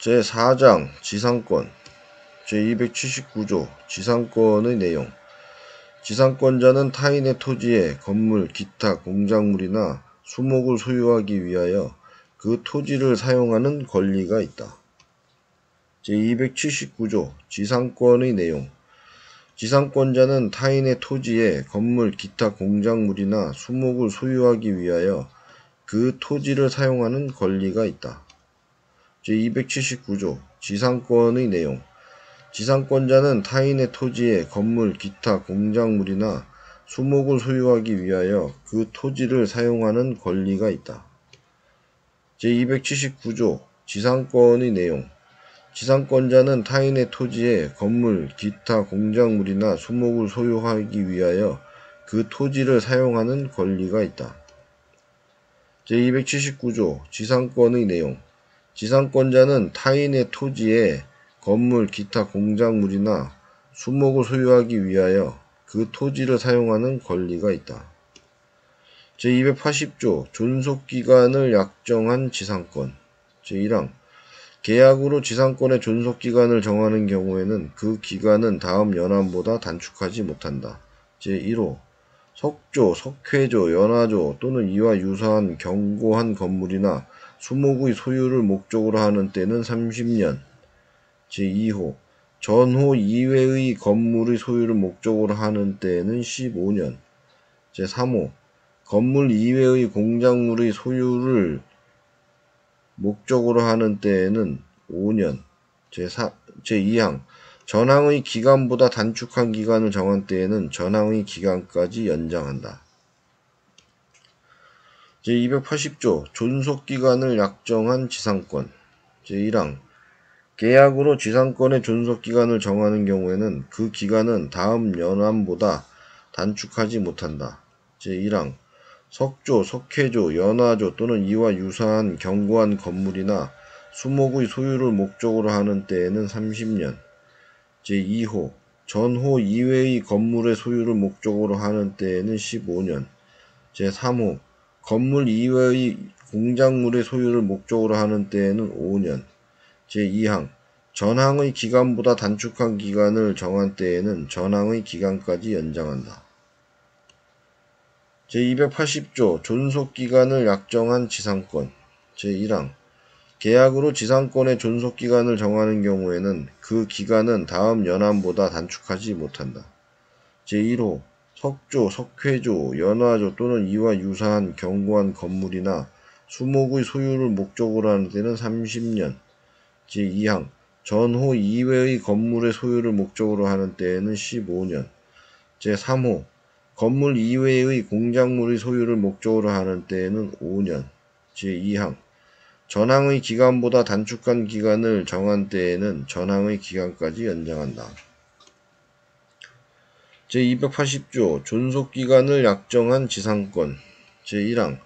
제4장 지상권 제279조 지상권의 내용. 지상권자는 타인의 토지에 건물, 기타 공작물이나 수목을 소유하기 위하여 그 토지를 사용하는 권리가 있다. 제279조 지상권의 내용. 지상권자는 타인의 토지에 건물, 기타 공작물이나 수목을 소유하기 위하여 그 토지를 사용하는 권리가 있다. 제279조 지상권의 내용. 지상권자는 타인의 토지에 건물, 기타 공작물이나 수목을 소유하기 위하여 그 토지를 사용하는 권리가 있다. 제279조 지상권의 내용. 지상권자는 타인의 토지에 건물, 기타 공작물이나 수목을 소유하기 위하여 그 토지를 사용하는 권리가 있다. 제279조 지상권의 내용. 지상권자는 타인의 토지에 건물, 기타 공작물이나 수목을 소유하기 위하여 그 토지를 사용하는 권리가 있다. 제280조 존속기간을 약정한 지상권. 제1항 계약으로 지상권의 존속기간을 정하는 경우에는 그 기간은 다음 연함보다 단축하지 못한다. 제1호 석조, 석회조, 연화조 또는 이와 유사한 견고한 건물이나 수목의 소유를 목적으로 하는 때는 30년. 제2호 전호 이외의 건물의 소유를 목적으로 하는 때에는 15년. 제3호 건물 이외의 공작물의 소유를 목적으로 하는 때에는 5년. 제2항 전항의 기간보다 단축한 기간을 정한 때에는 전항의 기간까지 연장한다. 제280조 존속기간을 약정한 지상권. 제1항 계약으로 지상권의 존속기간을 정하는 경우에는 그 기간은 다음 연함보다 단축하지 못한다. 제1항 석조, 석회조, 연화조 또는 이와 유사한 견고한 건물이나 수목의 소유를 목적으로 하는 때에는 30년. 제2호 전호 이외의 건물의 소유를 목적으로 하는 때에는 15년. 제3호 건물 이외의 공작물의 소유를 목적으로 하는 때에는 5년. 제2항 전항의 기간보다 단축한 기간을 정한 때에는 전항의 기간까지 연장한다. 제280조 존속기간을 약정한 지상권. 제1항 계약으로 지상권의 존속기간을 정하는 경우에는 그 기간은 다음 연함보다 단축하지 못한다. 제1호 석조, 석회조, 연화조 또는 이와 유사한 견고한 건물이나 수목의 소유를 목적으로 하는 때는 30년. 제2항 전호 이외의 건물의 소유를 목적으로 하는 때에는 15년. 제3호 건물 이외의 공작물의 소유를 목적으로 하는 때에는 5년. 제2항 전항의 기간보다 단축한 기간을 정한 때에는 전항의 기간까지 연장한다. 제280조 존속기간을 약정한 지상권. 제1항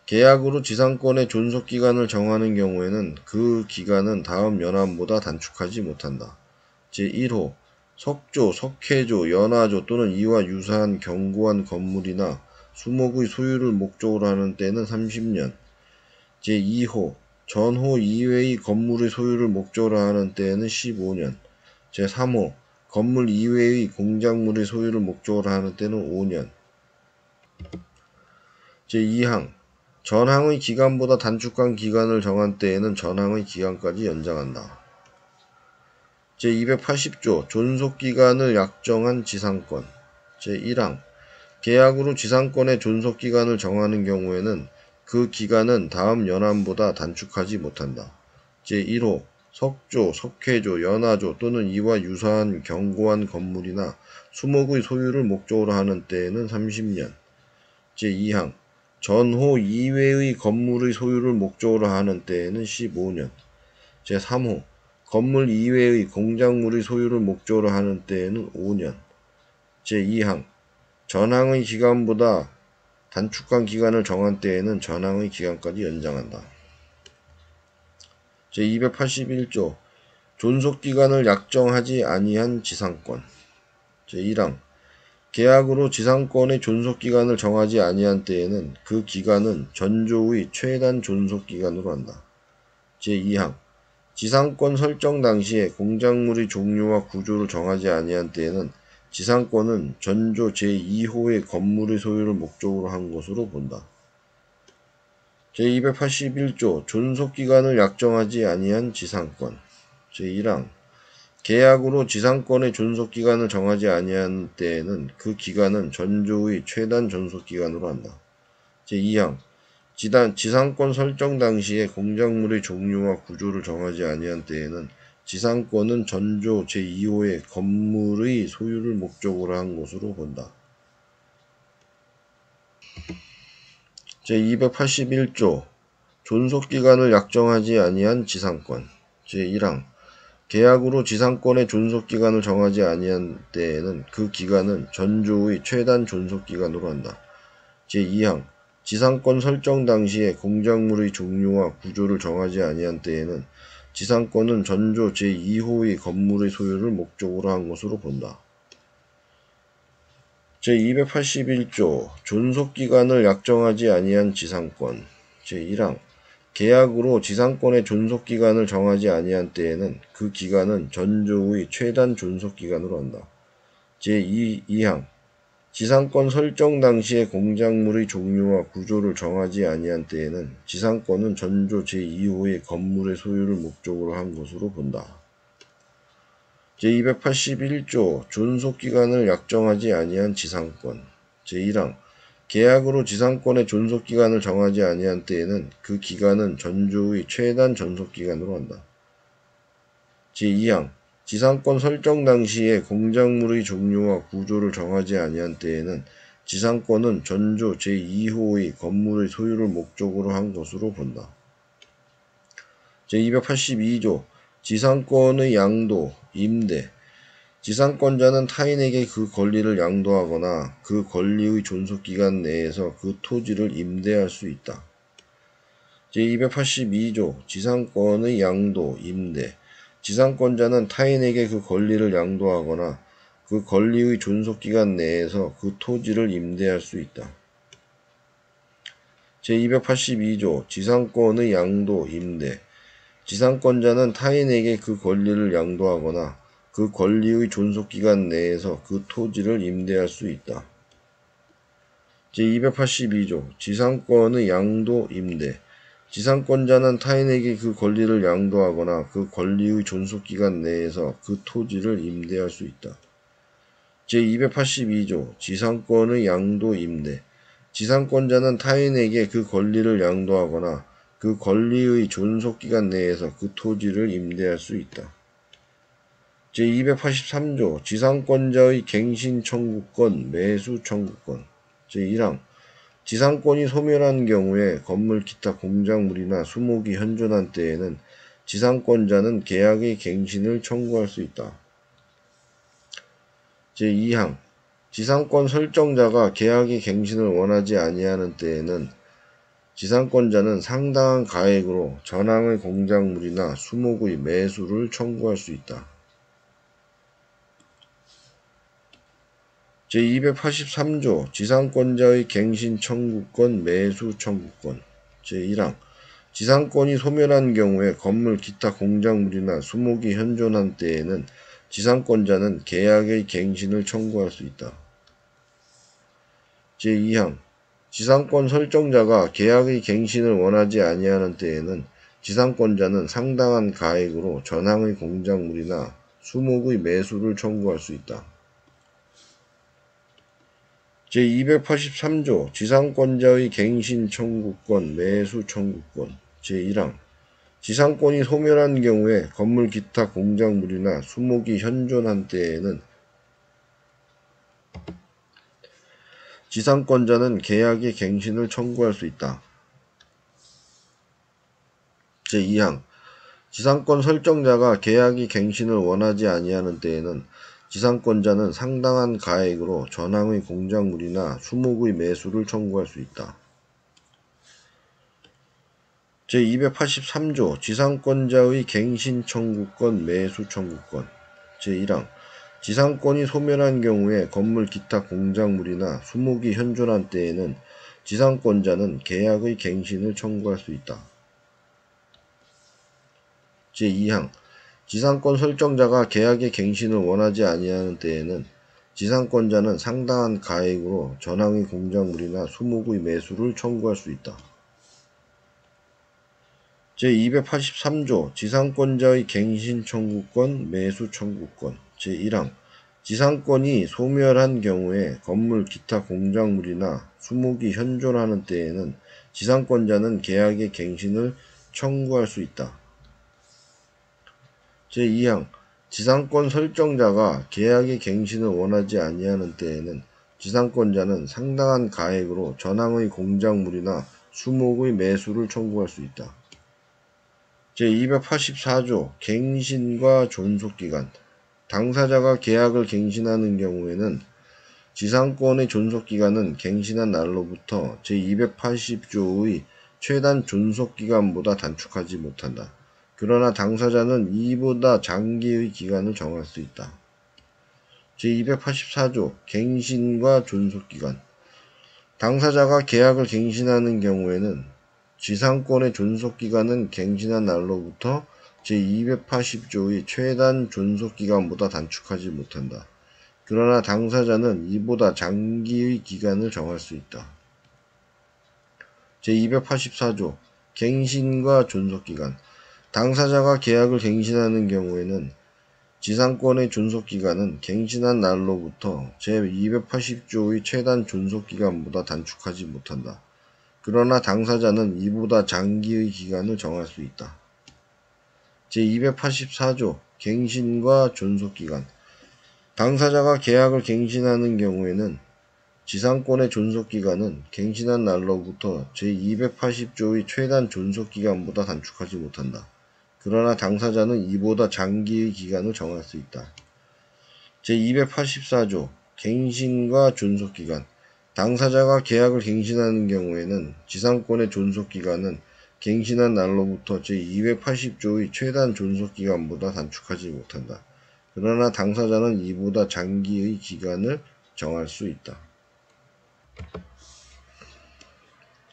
계약으로 지상권의 존속기간을 정하는 경우에는 그 기간은 다음 연함보다 단축하지 못한다. 제1호 석조, 석회조, 연화조 또는 이와 유사한 견고한 건물이나 수목의 소유를 목적으로 하는 때는 30년. 제2호 전호 이외의 건물의 소유를 목적으로 하는 때에는 15년. 제3호 건물 이외의 공작물의 소유를 목적으로 하는 때는 5년. 제2항 전항의 기간보다 단축한 기간을 정한 때에는 전항의 기간까지 연장한다. 제280조 존속기간을 약정한 지상권. 제1항 계약으로 지상권의 존속기간을 정하는 경우에는 그 기간은 다음 연함보다 단축하지 못한다. 제1호 석조, 석회조, 연화조 또는 이와 유사한 견고한 건물이나 수목의 소유를 목적으로 하는 때에는 30년. 제2항 전호 이외의 건물의 소유를 목적으로 하는 때에는 15년. 제3호 건물 이외의 공작물의 소유를 목적으로 하는 때에는 5년. 제2항 전항의 기간보다 단축한 기간을 정한 때에는 전항의 기간까지 연장한다. 제281조 존속기간을 약정하지 아니한 지상권. 제1항 계약으로 지상권의 존속기간을 정하지 아니한 때에는 그 기간은 전조의 최단 존속기간으로 한다. 제2항 지상권 설정 당시에 공작물의 종류와 구조를 정하지 아니한 때에는 지상권은 전조 제2호의 건물의 소유를 목적으로 한 것으로 본다. 제281조 존속기간을 약정하지 아니한 지상권. 제1항 계약으로 지상권의 존속기간을 정하지 아니한 때에는 그 기간은 전조의 최단 존속기간으로 한다. 제2항 지상권 설정 당시에 공작물의 종류와 구조를 정하지 아니한 때에는 지상권은 전조 제2호의 건물의 소유를 목적으로 한 것으로 본다. 제281조 존속기간을 약정하지 아니한 지상권. 제1항 계약으로 지상권의 존속기간을 정하지 아니한 때에는 그 기간은 전조의 최단 존속기간으로 한다. 제2항 지상권 설정 당시에 공작물의 종류와 구조를 정하지 아니한 때에는 지상권은 전조 제2호의 건물의 소유를 목적으로 한 것으로 본다. 제281조 존속기간을 약정하지 아니한 지상권. 제1항 계약으로 지상권의 존속기간을 정하지 아니한 때에는 그 기간은 전조의 최단 존속기간으로 한다. 제2항 지상권 설정 당시에 공작물의 종류와 구조를 정하지 아니한 때에는 지상권은 전조 제2호의 건물의 소유를 목적으로 한 것으로 본다. 제281조 존속기간을 약정하지 아니한 지상권. 제1항 계약으로 지상권의 존속기간을 정하지 아니한 때에는 그 기간은 전조의 최단 존속기간으로 한다. 제2항 지상권 설정 당시에 공작물의 종류와 구조를 정하지 아니한 때에는 지상권은 전조 제2호의 건물의 소유를 목적으로 한 것으로 본다. 제282조 지상권의 양도, 임대. 지상권자는 타인에게 그 권리를 양도하거나 그 권리의 존속기간 내에서 그 토지를 임대할 수 있다. 제282조 지상권의 양도, 임대. 지상권자는 타인에게 그 권리를 양도하거나 그 권리의 존속기간 내에서 그 토지를 임대할 수 있다. 제282조 지상권의 양도, 임대. 지상권자는 타인에게 그 권리를 양도하거나 그 권리의 존속기간 내에서 그 토지를 임대할 수 있다. 제282조 지상권의 양도, 임대. 지상권자는 타인에게 그 권리를 양도하거나 그 권리의 존속기간 내에서 그 토지를 임대할 수 있다. 제282조 지상권의 양도, 임대. 지상권자는 타인에게 그 권리를 양도하거나 그 권리의 존속기간 내에서 그 토지를 임대할 수 있다. 제283조 지상권자의 갱신 청구권, 매수 청구권. 제1항 지상권이 소멸한 경우에 건물 기타 공작물이나 수목이 현존한 때에는 지상권자는 계약의 갱신을 청구할 수 있다. 제2항 지상권 설정자가 계약의 갱신을 원하지 아니하는 때에는 지상권자는 상당한 가액으로 전항의 공작물이나 수목의 매수를 청구할 수 있다. 제283조 지상권자의 갱신 청구권, 매수 청구권. 제1항 지상권이 소멸한 경우에 건물 기타 공작물이나 수목이 현존한 때에는 지상권자는 계약의 갱신을 청구할 수 있다. 제2항 지상권 설정자가 계약의 갱신을 원하지 아니하는 때에는 지상권자는 상당한 가액으로 전항의 공작물이나 수목의 매수를 청구할 수 있다. 제283조 지상권자의 갱신 청구권, 매수 청구권. 제1항 지상권이 소멸한 경우에 건물 기타 공작물이나 수목이 현존한 때에는 지상권자는 계약의 갱신을 청구할 수 있다. 제2항 지상권 설정자가 계약의 갱신을 원하지 아니하는 때에는 지상권자는 상당한 가액으로 전항의 공작물이나 수목의 매수를 청구할 수 있다. 제283조 지상권자의 갱신 청구권, 매수 청구권. 제1항 지상권이 소멸한 경우에 건물 기타 공작물이나 수목이 현존한 때에는 지상권자는 계약의 갱신을 청구할 수 있다. 제2항 지상권 설정자가 계약의 갱신을 원하지 아니하는 때에는 지상권자는 상당한 가액으로 전항의 공작물이나 수목의 매수를 청구할 수 있다. 제283조 지상권자의 갱신 청구권, 매수 청구권. 제1항 지상권이 소멸한 경우에 건물 기타 공작물이나 수목이 현존하는 때에는 지상권자는 계약의 갱신을 청구할 수 있다. 제2항 지상권 설정자가 계약의 갱신을 원하지 아니하는 때에는 지상권자는 상당한 가액으로 전항의 공작물이나 수목의 매수를 청구할 수 있다. 제284조 갱신과 존속기간 당사자가 계약을 갱신하는 경우에는 지상권의 존속기간은 갱신한 날로부터 제280조의 최단 존속기간보다 단축하지 못한다. 그러나 당사자는 이보다 장기의 기간을 정할 수 있다. 제284조 갱신과 존속기간 당사자가 계약을 갱신하는 경우에는 지상권의 존속기간은 갱신한 날로부터 제280조의 최단 존속기간보다 단축하지 못한다. 그러나 당사자는 이보다 장기의 기간을 정할 수 있다. 제284조 갱신과 존속기간 당사자가 계약을 갱신하는 경우에는 지상권의 존속기간은 갱신한 날로부터 제280조의 최단 존속기간보다 단축하지 못한다. 그러나 당사자는 이보다 장기의 기간을 정할 수 있다. 제284조 갱신과 존속기간 당사자가 계약을 갱신하는 경우에는 지상권의 존속기간은 갱신한 날로부터 제280조의 최단 존속기간보다 단축하지 못한다. 그러나 당사자는 이보다 장기의 기간을 정할 수 있다. 제284조 갱신과 존속기간 당사자가 계약을 갱신하는 경우에는 지상권의 존속기간은 갱신한 날로부터 제280조의 최단 존속기간보다 단축하지 못한다. 그러나 당사자는 이보다 장기의 기간을 정할 수 있다.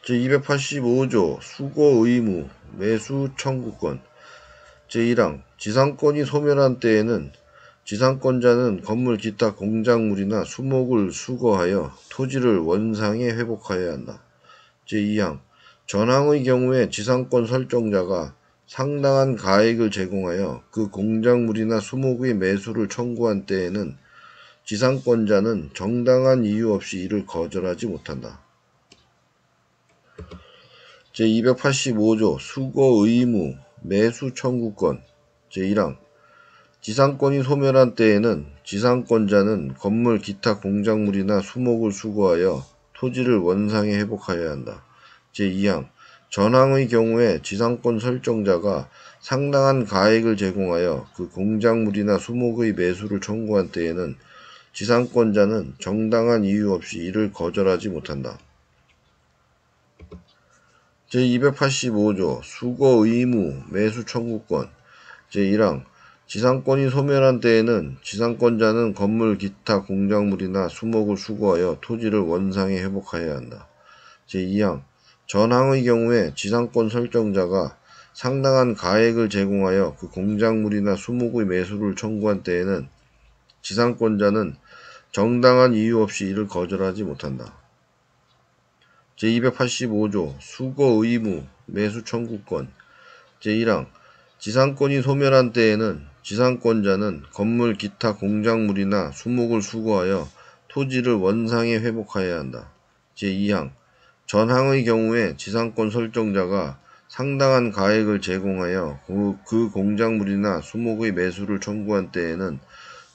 제285조 수거 의무 매수 청구권 제1항 지상권이 소멸한 때에는 지상권자는 건물 기타 공작물이나 수목을 수거하여 토지를 원상에 회복하여야 한다. 제2항 전항의 경우에 지상권 설정자가 상당한 가액을 제공하여 그 공작물이나 수목의 매수를 청구한 때에는 지상권자는 정당한 이유 없이 이를 거절하지 못한다. 제285조 수거 의무 매수 청구권 제1항 지상권이 소멸한 때에는 지상권자는 건물 기타 공작물이나 수목을 수거하여 토지를 원상에 회복하여야 한다. 제2항 전항의 경우에 지상권 설정자가 상당한 가액을 제공하여 그 공작물이나 수목의 매수를 청구한 때에는 지상권자는 정당한 이유 없이 이를 거절하지 못한다. 제285조 수거 의무 매수 청구권 제1항 지상권이 소멸한 때에는 지상권자는 건물 기타 공작물이나 수목을 수거하여 토지를 원상에 회복하여야 한다. 제2항 전항의 경우에 지상권 설정자가 상당한 가액을 제공하여 그 공작물이나 수목의 매수를 청구한 때에는 지상권자는 정당한 이유 없이 이를 거절하지 못한다. 제285조 수거 의무 매수 청구권 제1항 지상권이 소멸한 때에는 지상권자는 건물 기타 공작물이나 수목을 수거하여 토지를 원상에 회복하여야 한다. 제2항 전항의 경우에 지상권 설정자가 상당한 가액을 제공하여 그 공작물이나 수목의 매수를 청구한 때에는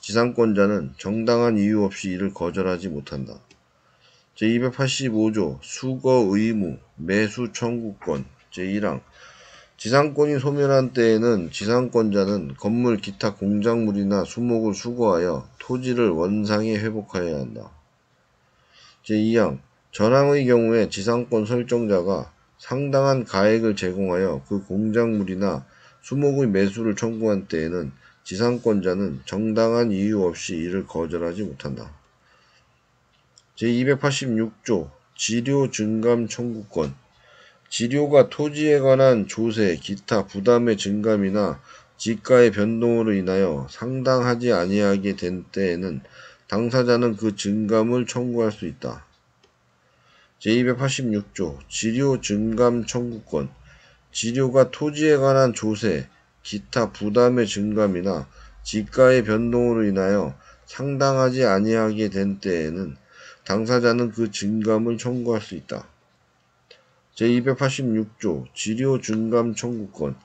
지상권자는 정당한 이유 없이 이를 거절하지 못한다. 제285조 수거 의무 매수 청구권 제1항 지상권이 소멸한 때에는 지상권자는 건물 기타 공작물이나 수목을 수거하여 토지를 원상에 회복하여야 한다. 제2항 전항의 경우에 지상권 설정자가 상당한 가액을 제공하여 그 공작물이나 수목의 매수를 청구한 때에는 지상권자는 정당한 이유 없이 이를 거절하지 못한다. 제286조 지료 증감 청구권 지료가 토지에 관한 조세, 기타 부담의 증감이나 지가의 변동으로 인하여 상당하지 아니하게 된 때에는 당사자는 그 증감을 청구할 수 있다. 제286조 지료 증감 청구권. 지료가 토지에 관한 조세, 기타 부담의 증감이나 지가의 변동으로 인하여 상당하지 아니하게 된 때에는 당사자는 그 증감을 청구할 수 있다. 제286조 지료 증감 청구권.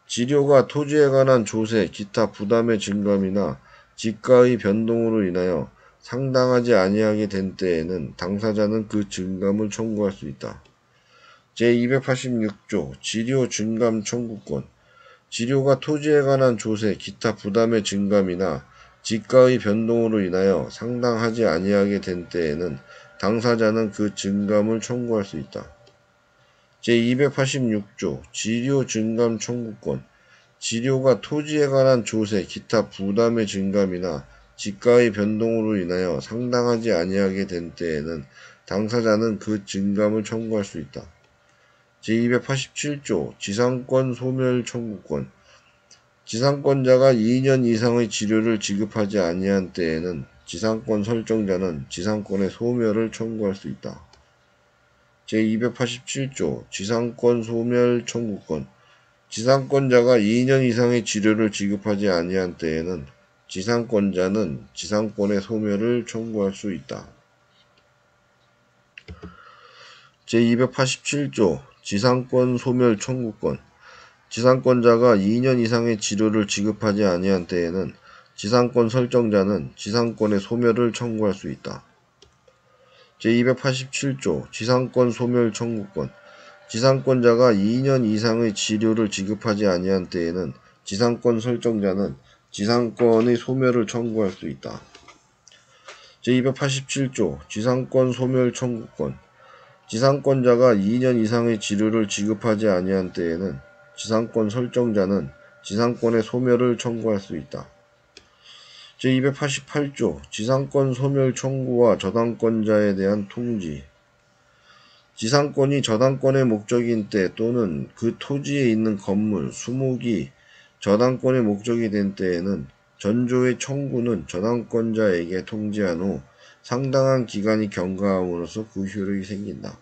지료가 토지에 관한 조세, 기타 부담의 증감이나 지가의 변동으로 인하여 상당하지 아니하게 된 때에는 당사자는 그 증감을 청구할 수 있다. 제286조 지료 증감 청구권. 지료가 토지에 관한 조세, 기타 부담의 증감이나 지가의 변동으로 인하여 상당하지 아니하게 된 때에는 당사자는 그 증감을 청구할 수 있다. 제286조 지료 증감 청구권. 지료가 토지에 관한 조세, 기타 부담의 증감이나 지가의 변동으로 인하여 상당하지 아니하게 된 때에는 당사자는 그 증감을 청구할 수 있다. 제287조 지상권 소멸 청구권. 지상권자가 2년 이상의 지료를 지급하지 아니한 때에는 지상권 설정자는 지상권의 소멸을 청구할 수 있다. 제287조 지상권 소멸 청구권. 지상권자가 2년 이상의 지료를 지급하지 아니한 때에는 지상권자는 지상권의 소멸을 청구할 수 있다. 제287조 지상권 소멸 청구권. 지상권자가 2년 이상의 지료를 지급하지 아니한 때에는 지상권 설정자는 지상권의 소멸을 청구할 수 있다. 제287조 지상권 소멸 청구권. 지상권자가 2년 이상의 지료를 지급하지 아니한 때에는 지상권 설정자는 지상권의 소멸을 청구할 수 있다. 제287조 지상권 소멸 청구권. 지상권자가 2년 이상의 지료를 지급하지 아니한 때에는 지상권 설정자는 지상권의 소멸을 청구할 수 있다. 제288조 지상권 소멸 청구와 저당권자에 대한 통지. 지상권이 저당권의 목적인 때 또는 그 토지에 있는 건물, 수목이 저당권의 목적이 된 때에는 전조의 청구는 저당권자에게 통지한 후 상당한 기간이 경과함으로써 그 효력이 생긴다.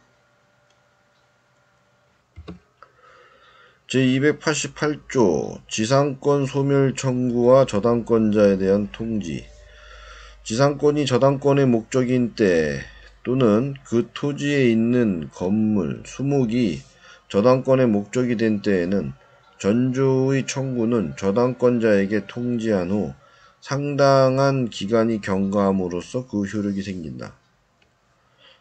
제288조 지상권 소멸 청구와 저당권자에 대한 통지. 지상권이 저당권의 목적인 때 또는 그 토지에 있는 건물, 수목이 저당권의 목적이 된 때에는 전조의 청구는 저당권자에게 통지한 후 상당한 기간이 경과함으로써 그 효력이 생긴다.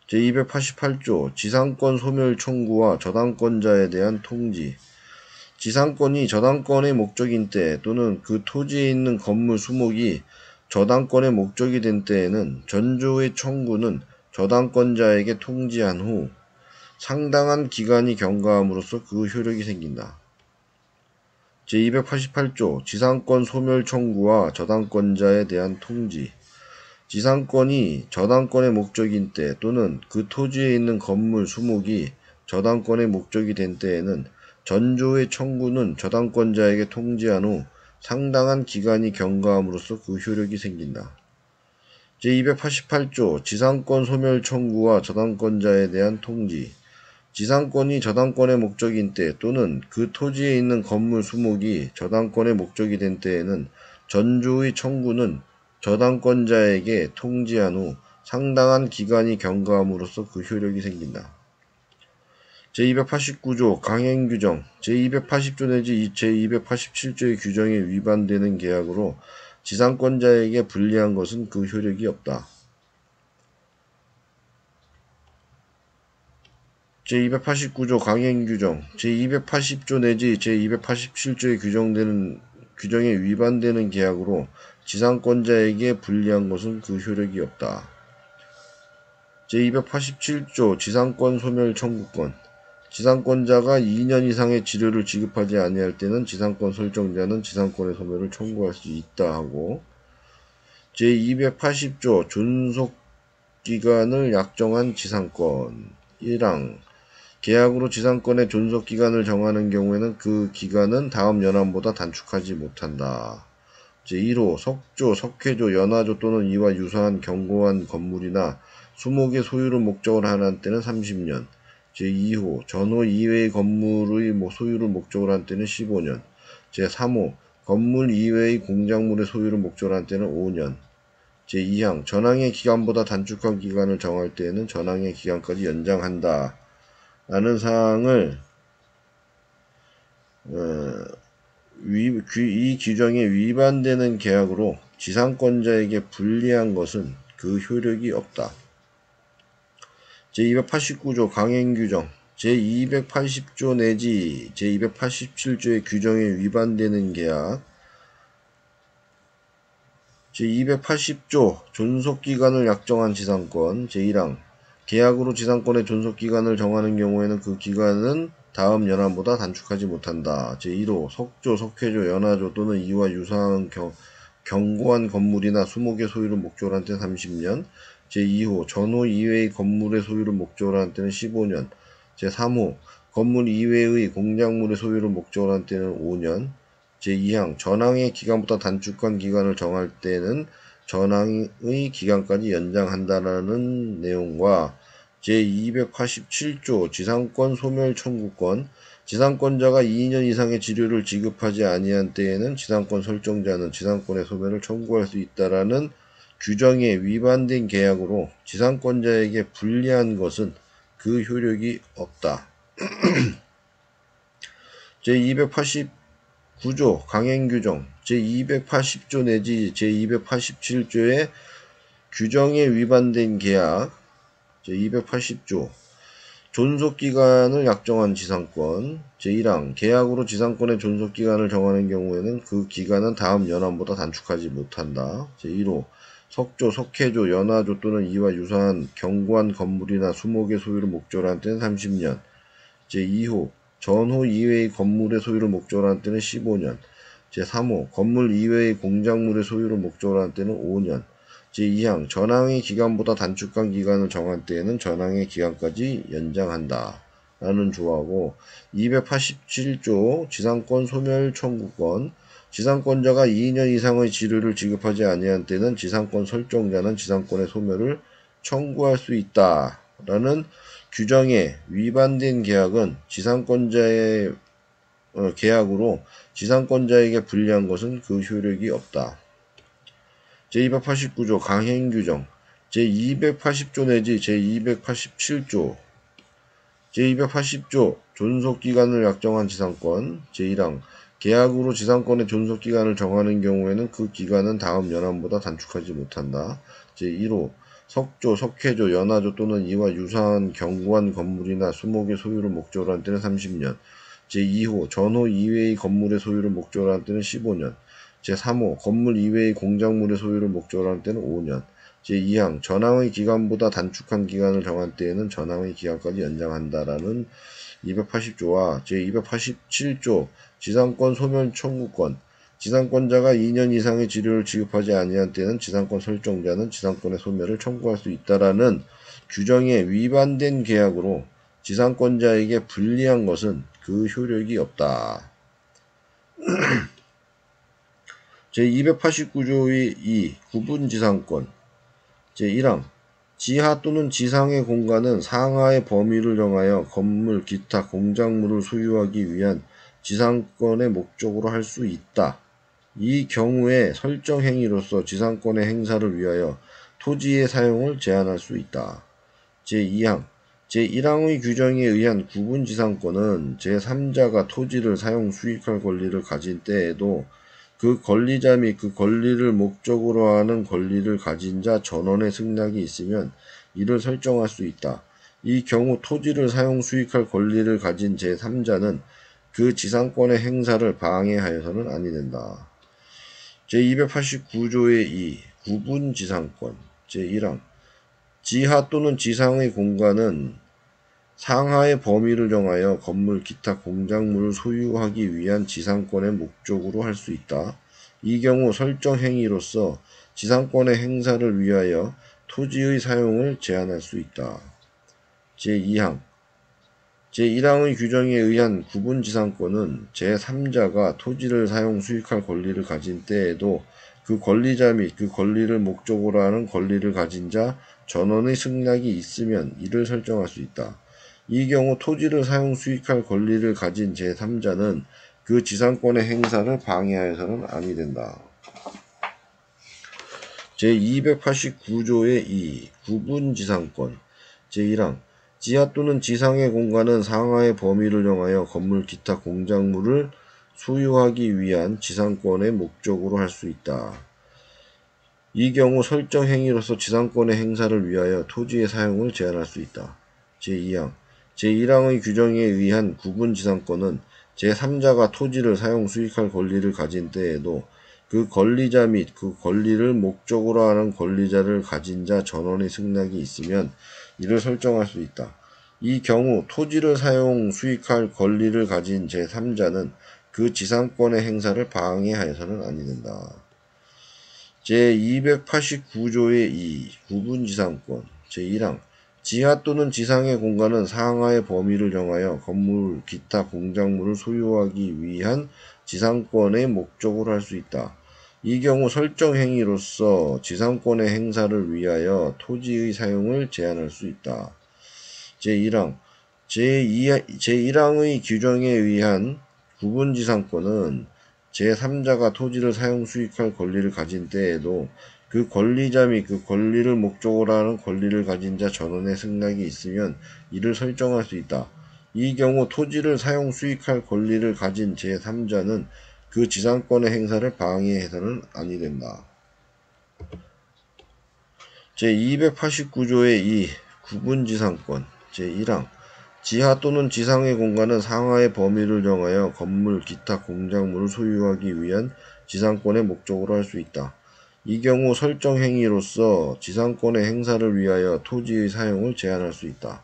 제288조 지상권 소멸 청구와 저당권자에 대한 통지. 지상권이 저당권의 목적인 때 또는 그 토지에 있는 건물, 수목이 저당권의 목적이 된 때에는 전조의 청구는 저당권자에게 통지한 후 상당한 기간이 경과함으로써 그 효력이 생긴다. 제288조 지상권 소멸 청구와 저당권자에 대한 통지. 지상권이 저당권의 목적인 때 또는 그 토지에 있는 건물, 수목이 저당권의 목적이 된 때에는 전조의 청구는 저당권자에게 통지한 후 상당한 기간이 경과함으로써 그 효력이 생긴다. 제288조 지상권 소멸 청구와 저당권자에 대한 통지. 지상권이 저당권의 목적인 때 또는 그 토지에 있는 건물, 수목이 저당권의 목적이 된 때에는 전조의 청구는 저당권자에게 통지한 후 상당한 기간이 경과함으로써 그 효력이 생긴다. 제289조 강행규정. 제280조 내지 제287조의 규정에 위반되는 계약으로 지상권자에게 불리한 것은 그 효력이 없다. 제289조 강행규정. 제280조 내지 제287조의 규정에 위반되는 계약으로 지상권자에게 불리한 것은 그 효력이 없다. 제287조 지상권 소멸 청구권. 지상권자가 2년 이상의 지료를 지급하지 아니할 때는 지상권 설정자는 지상권의 소멸을 청구할 수 있다 하고, 제280조 존속기간을 약정한 지상권. 1항 계약으로 지상권의 존속기간을 정하는 경우에는 그 기간은 다음 연함보다 단축하지 못한다. 제1호 석조, 석회조, 연화조 또는 이와 유사한 견고한 건물이나 수목의 소유를 목적으로 하는 한때는 30년. 제2호 전호 이외의 건물의 소유를 목적으로 한 때는 15년. 제3호 건물 이외의 공작물의 소유를 목적으로 한 때는 5년. 제2항 전항의 기간보다 단축한 기간을 정할 때에는 전항의 기간까지 연장한다. 라는 사항을 이 규정에 위반되는 계약으로 지상권자에게 불리한 것은 그 효력이 없다. 제289조 강행규정 제280조 내지 제287조의 규정에 위반되는 계약 제280조 존속기간을 약정한 지상권 제1항 계약으로 지상권의 존속기간을 정하는 경우에는 그 기간은 다음 연함보다 단축하지 못한다. 제1호 석조, 석회조, 연화조 또는 이와 유사한 견고한 건물이나 수목의 소유를 목적으로 한 때는 30년 제2호 전호 이외의 건물의 소유를 목적으로 한 때는 15년 제3호 건물 이외의 공작물의 소유를 목적으로 한 때는 5년 제2항 전항의 기간보다 단축한 기간을 정할 때는 전항의 기간까지 연장한다라는 내용과 제287조 지상권 소멸 청구권 지상권자가 2년 이상의 지료를 지급하지 아니한 때에는 지상권 설정자는 지상권의 소멸을 청구할 수 있다라는 규정에 위반된 계약으로 지상권자에게 불리한 것은 그 효력이 없다. 제289조 강행규정 제280조 내지 제287조의 규정에 위반된 계약 제280조 존속기간을 약정한 지상권 제1항 계약으로 지상권의 존속기간을 정하는 경우에는 그 기간은 다음 연함보다 단축하지 못한다. 제1호 석조, 석회조, 연화조 또는 이와 유사한 견고한 건물이나 수목의 소유를 목적으로 한 때는 30년 제2호 전호 이외의 건물의 소유를 목적으로 한 때는 15년 제3호 건물 이외의 공작물의 소유를 목적으로 한 때는 5년 제2항 전항의 기간보다 단축한 기간을 정한 때에는 전항의 기간까지 연장한다. 라는 조하고 287조 지상권 소멸 청구권 지상권자가 2년 이상의 지료를 지급하지 아니한 때는 지상권 설정자는 지상권의 소멸을 청구할 수 있다. 라는 규정에 위반된 계약은 지상권자의 계약으로 지상권자에게 불리한 것은 그 효력이 없다. 제289조 강행규정 제280조 내지 제287조 제280조 존속기간을 약정한 지상권 제1항 계약으로 지상권의 존속기간을 정하는 경우에는 그 기간은 다음 연함보다 단축하지 못한다. 제1호 석조, 석회조, 연화조 또는 이와 유사한 견고한 건물이나 수목의 소유를 목적으로 한 때는 30년 제2호 전호 이외의 건물의 소유를 목적으로 한 때는 15년 제3호 건물 이외의 공작물의 소유를 목적으로 한 때는 5년 제2항 전항의 기간보다 단축한 기간을 정한 때에는 전항의 기간까지 연장한다라는 280조와 제287조 지상권 소멸 청구권 지상권자가 2년 이상의 지료를 지급하지 아니한 때는 지상권 설정자는 지상권의 소멸을 청구할 수 있다라는 규정에 위반된 계약으로 지상권자에게 불리한 것은 그 효력이 없다. 제289조의 2. 구분지상권 제1항 지하 또는 지상의 공간은 상하의 범위를 정하여 건물, 기타, 공작물을 소유하기 위한 지상권의 목적으로 할 수 있다. 이 경우에 설정 행위로서 지상권의 행사를 위하여 토지의 사용을 제한할 수 있다. 제2항 제1항의 규정에 의한 구분지상권은 제3자가 토지를 사용 수익할 권리를 가진 때에도 그 권리자 및 그 권리를 목적으로 하는 권리를 가진 자 전원의 승낙이 있으면 이를 설정할 수 있다. 이 경우 토지를 사용 수익할 권리를 가진 제3자는 그 지상권의 행사를 방해하여서는 아니 된다. 제289조의 2. 구분지상권 제1항 지하 또는 지상의 공간은 상하의 범위를 정하여 건물, 기타 공작물을 소유하기 위한 지상권의 목적으로 할 수 있다. 이 경우 설정 행위로서 지상권의 행사를 위하여 토지의 사용을 제한할 수 있다. 제2항 제1항의 규정에 의한 구분지상권은 제3자가 토지를 사용 수익할 권리를 가진 때에도 그 권리자 및 그 권리를 목적으로 하는 권리를 가진 자 전원의 승낙이 있으면 이를 설정할 수 있다. 이 경우 토지를 사용 수익할 권리를 가진 제3자는 그 지상권의 행사를 방해하여서는 아니 된다. 제289조의 2. 구분지상권 제1항 지하 또는 지상의 공간은 상하의 범위를 정하여 건물 기타 공작물을 소유하기 위한 지상권의 목적으로 할 수 있다. 이 경우 설정 행위로서 지상권의 행사를 위하여 토지의 사용을 제한할 수 있다. 제2항 제1항의 규정에 의한 구분지상권은 제3자가 토지를 사용 수익할 권리를 가진 때에도 그 권리자 및 그 권리를 목적으로 하는 권리자를 가진 자 전원의 승낙이 있으면 이를 설정할 수 있다. 이 경우 토지를 사용 수익할 권리를 가진 제3자는 그 지상권의 행사를 방해하여서는 아니 된다. 제289조의 2. 구분지상권 제1항 지하 또는 지상의 공간은 상하의 범위를 정하여 건물, 기타 공작물을 소유하기 위한 지상권의 목적으로 할 수 있다. 이 경우 설정 행위로서 지상권의 행사를 위하여 토지의 사용을 제한할 수 있다. 제1항 제1항의 규정에 의한 구분지상권은 제3자가 토지를 사용 수익할 권리를 가진 때에도 그 권리자 및 그 권리를 목적으로 하는 권리를 가진 자 전원의 승낙이 있으면 이를 설정할 수 있다. 이 경우 토지를 사용 수익할 권리를 가진 제3자는 그 지상권의 행사를 방해해서는 아니 된다. 제289조의 2. 구분지상권 제1항 지하 또는 지상의 공간은 상하의 범위를 정하여 건물, 기타 공작물을 소유하기 위한 지상권의 목적으로 할 수 있다. 이 경우 설정 행위로서 지상권의 행사를 위하여 토지의 사용을 제한할 수 있다.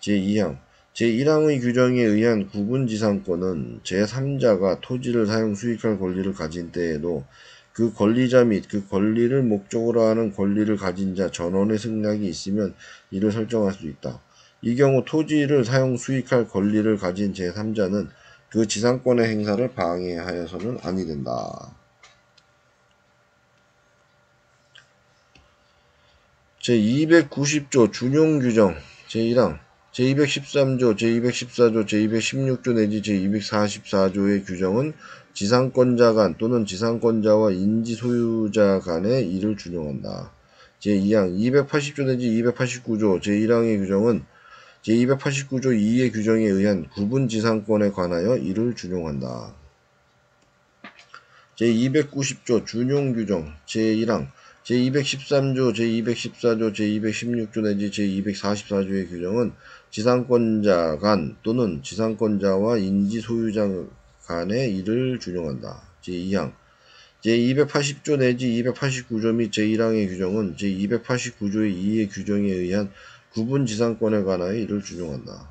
제2항 제1항의 규정에 의한 구분지상권은 제3자가 토지를 사용 수익할 권리를 가진 때에도 그 권리자 및 그 권리를 목적으로 하는 권리를 가진 자 전원의 승낙이 있으면 이를 설정할 수 있다. 이 경우 토지를 사용 수익할 권리를 가진 제3자는 그 지상권의 행사를 방해하여서는 아니 된다. 제290조 준용규정 제1항 제213조, 제214조, 제216조 내지 제244조의 규정은 지상권자 간 또는 지상권자와 인지 소유자 간의 일을 준용한다. 제2항 280조 내지 289조 제1항의 규정은 제289조 2의 규정에 의한 구분지상권에 관하여 이를 준용한다. 제290조 준용규정 제1항 제213조, 제214조, 제216조 내지 제244조의 규정은 지상권자 간 또는 지상권자와 인지 소유자 간의 일을 준용한다. 제2항 제280조 내지 289조 및 제1항의 규정은 제289조의 2의 규정에 의한 구분지상권에 관하여 이를 준용한다.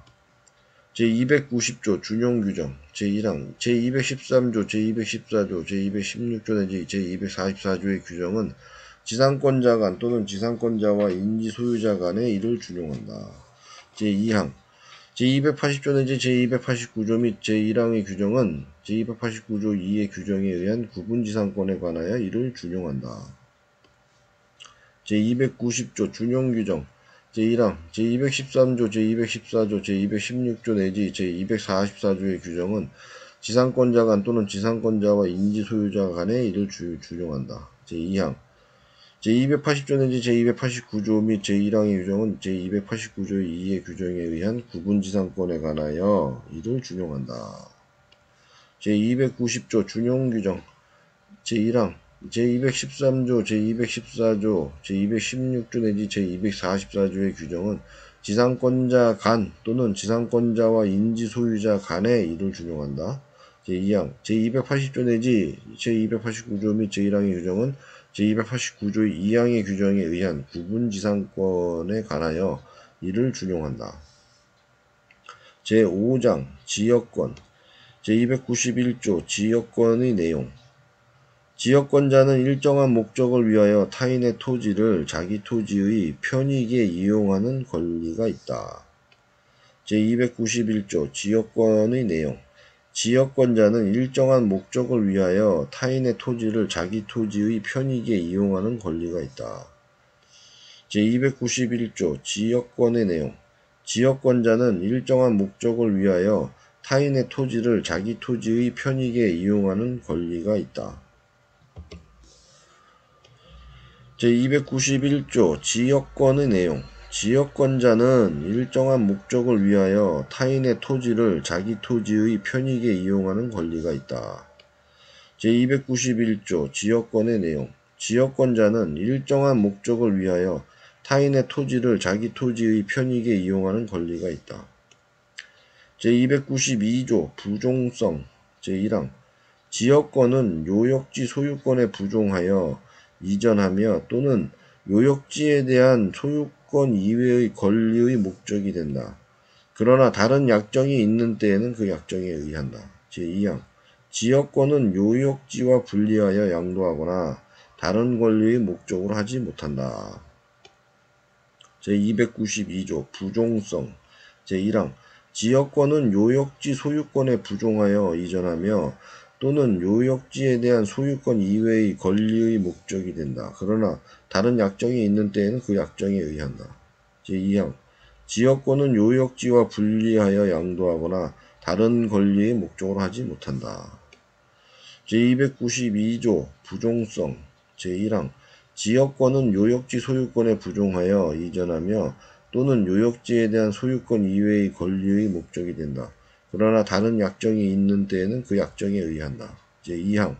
제290조 준용규정 제1항 제213조, 제214조, 제216조 내지 제244조의 규정은 지상권자 간 또는 지상권자와 인지 소유자 간의 일을 준용한다. 제2항 제280조 내지 제289조 및 제1항의 규정은 제289조 2의 규정에 의한 구분지상권에 관하여 이를 준용한다. 제290조 준용규정 제1항 제213조, 제214조, 제216조 내지 제244조의 규정은 지상권자 간 또는 지상권자와 인지 소유자 간의 일을 준용한다. 제2항 제280조 내지 제289조 및 제1항의 규정은 제289조 2의 규정에 의한 구분지상권에 관하여 이를 준용한다. 제290조 준용규정 제1항 제213조, 제214조, 제216조 내지 제244조의 규정은 지상권자 간 또는 지상권자와 인지 소유자 간의 일을 준용한다. 제2항 제280조 내지 제289조 및 제1항의 규정은 제289조의 2항의 규정에 의한 구분지상권에 관하여 이를 준용한다. 제5장 지역권 제291조 지역권의 내용 지역권자는 일정한 목적을 위하여 타인의 토지를 자기 토지의 편익에 이용하는 권리가 있다. 제291조 지역권의 내용. 지역권자는 일정한 목적을 위하여 타인의 토지를 자기 토지의 편익에 이용하는 권리가 있다. 제291조 지역권의 내용. 지역권자는 일정한 목적을 위하여 타인의 토지를 자기 토지의 편익에 이용하는 권리가 있다. 제291조 지역권의 내용. 지역권자는 일정한 목적을 위하여 타인의 토지를 자기 토지의 편익에 이용하는 권리가 있다. 제291조 지역권의 내용. 지역권자는 일정한 목적을 위하여 타인의 토지를 자기 토지의 편익에 이용하는 권리가 있다. 제292조 부종성. 제1항. 지역권은 요역지 소유권에 부종하여 이전하며 또는 요역지에 대한 소유권 이외의 권리의 목적이 된다. 그러나 다른 약정이 있는 때에는 그 약정에 의한다. 제2항. 지역권은 요역지와 분리하여 양도하거나 다른 권리의 목적으로 하지 못한다. 제292조 부종성. 제1항. 지역권은 요역지 소유권에 부종하여 이전하며 또는 요역지에 대한 소유권 이외의 권리의 목적이 된다. 그러나 다른 약정이 있는 때에는 그 약정에 의한다. 제2항. 지역권은 요역지와 분리하여 양도하거나 다른 권리의 목적으로 하지 못한다. 제292조 부종성. 제1항. 지역권은 요역지 소유권에 부종하여 이전하며 또는 요역지에 대한 소유권 이외의 권리의 목적이 된다. 그러나 다른 약정이 있는 때에는 그 약정에 의한다. 제2항.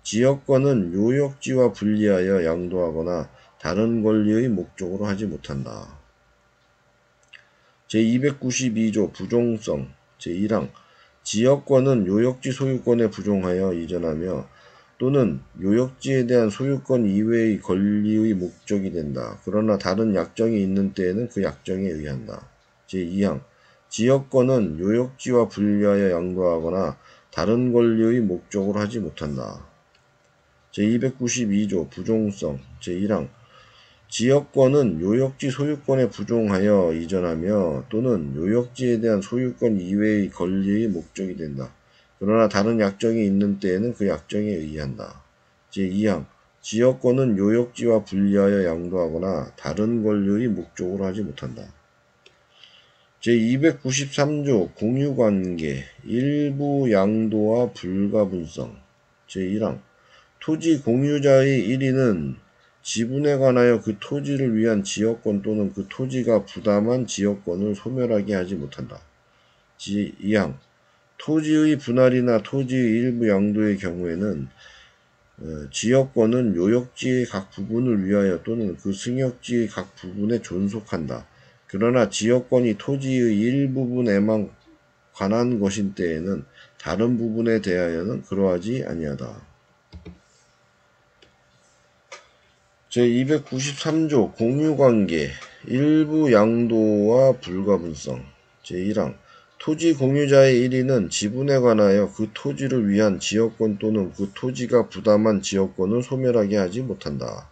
지역권은 요역지와 분리하여 양도하거나 다른 권리의 목적으로 하지 못한다. 제292조 부종성. 제1항. 지역권은 요역지 소유권에 부종하여 이전하며 또는 요역지에 대한 소유권 이외의 권리의 목적이 된다. 그러나 다른 약정이 있는 때에는 그 약정에 의한다. 제2항. 지역권은 요역지와 분리하여 양도하거나 다른 권리의 목적으로 하지 못한다. 제292조 부종성. 제1항. 지역권은 요역지 소유권에 부종하여 이전하며 또는 요역지에 대한 소유권 이외의 권리의 목적이 된다. 그러나 다른 약정이 있는 때에는 그 약정에 의한다. 제2항. 지역권은 요역지와 분리하여 양도하거나 다른 권리의 목적으로 하지 못한다. 제293조 공유관계 일부 양도와 불가분성. 제1항. 토지 공유자의 1인은 지분에 관하여 그 토지를 위한 지역권 또는 그 토지가 부담한 지역권을 소멸하게 하지 못한다. 제2항. 토지의 분할이나 토지의 일부 양도의 경우에는 지역권은 요역지의 각 부분을 위하여 또는 그 승역지의 각 부분에 존속한다. 그러나 지역권이 토지의 일부분에만 관한 것인 때에는 다른 부분에 대하여는 그러하지 아니하다. 제293조 공유관계 일부 양도와 불가분성. 제1항. 토지 공유자의 1인은 지분에 관하여 그 토지를 위한 지역권 또는 그 토지가 부담한 지역권을 소멸하게 하지 못한다.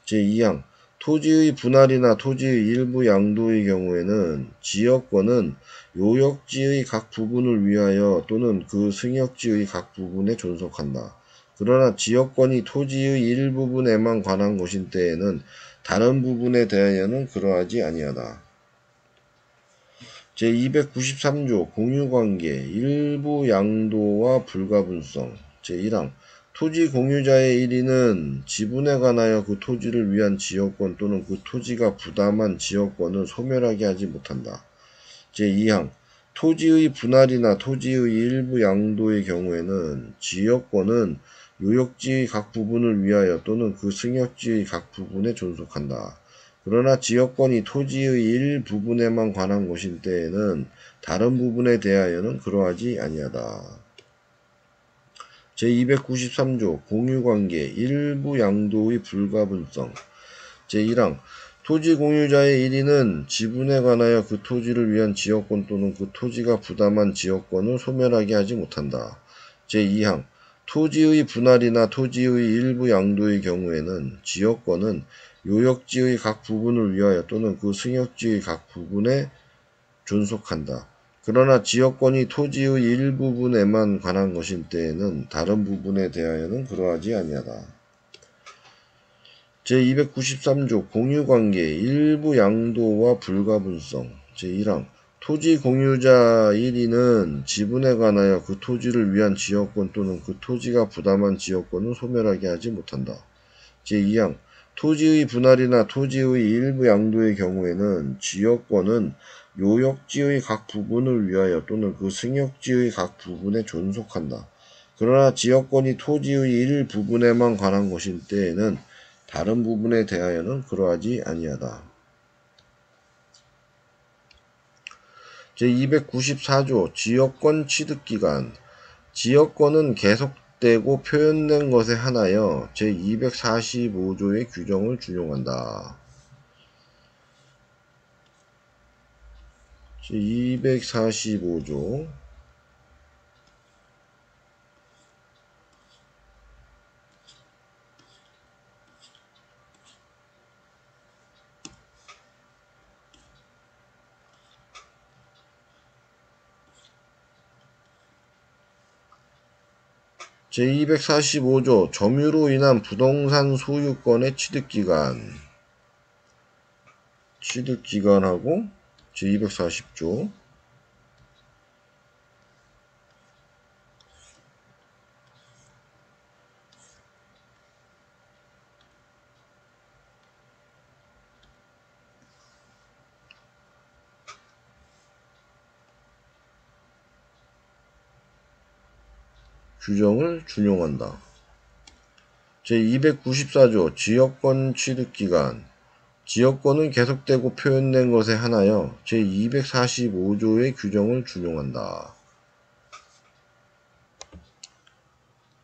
제2항. 토지의 분할이나 토지의 일부 양도의 경우에는 지역권은 요역지의 각 부분을 위하여 또는 그 승역지의 각 부분에 존속한다. 그러나 지역권이 토지의 일부분에만 관한 것인 때에는 다른 부분에 대하여는 그러하지 아니하다. 제293조 공유관계 일부 양도와 불가분성. 제1항. 토지 공유자의 1인은 지분에 관하여 그 토지를 위한 지역권 또는 그 토지가 부담한 지역권을 소멸하게 하지 못한다. 제2항. 토지의 분할이나 토지의 일부 양도의 경우에는 지역권은 요역지의 각 부분을 위하여 또는 그 승역지의 각 부분에 존속한다. 그러나 지역권이 토지의 일부분에만 관한 것인 때에는 다른 부분에 대하여는 그러하지 아니하다. 제293조 공유관계 일부 양도의 불가분성. 제1항. 토지 공유자의 1인은 지분에 관하여 그 토지를 위한 지역권 또는 그 토지가 부담한 지역권을 소멸하게 하지 못한다. 제2항. 토지의 분할이나 토지의 일부 양도의 경우에는 지역권은 요역지의 각 부분을 위하여 또는 그 승역지의 각 부분에 존속한다. 그러나 지역권이 토지의 일부분에만 관한 것인 때에는 다른 부분에 대하여는 그러하지 아니하다. 제293조 공유관계 일부 양도와 불가분성 제1항 토지 공유자 1인은 지분에 관하여 그 토지를 위한 지역권 또는 그 토지가 부담한 지역권을 소멸하게 하지 못한다. 제2항 토지의 분할이나 토지의 일부 양도의 경우에는 지역권은 요역지의 각 부분을 위하여 또는 그 승역지의 각 부분에 존속한다. 그러나 지역권이 토지의 일부분에만 관한 것인 때에는 다른 부분에 대하여는 그러하지 아니하다. 제294조 지역권 취득기간 지역권은 계속되고 표현된 것에 한하여 제245조의 규정을 준용한다. 제245조 제245조 점유로 인한 부동산 소유권의 취득기간하고 제240조 규정을 준용한다. 제294조 지역권 취득기간 지역권은 계속되고 표현된 것에 한하여 제245조의 규정을 준용한다.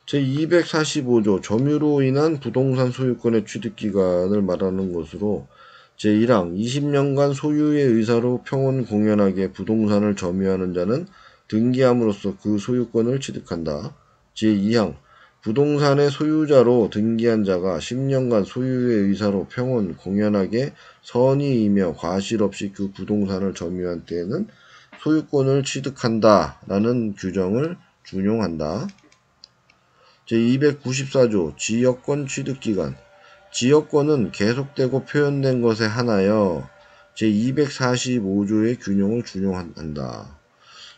제245조 점유로 인한 부동산 소유권의 취득기간을 말하는 것으로 제1항 20년간 소유의 의사로 평온 공연하게 부동산을 점유하는 자는 등기함으로써 그 소유권을 취득한다. 제2항 부동산의 소유자로 등기한 자가 10년간 소유의 의사로 평온 공연하게 선의이며 과실 없이 그 부동산을 점유한 때에는 소유권을 취득한다 라는 규정을 준용한다. 제294조 지역권 취득기간 지역권은 계속되고 표현된 것에 한하여 제245조의 균형을 준용한다.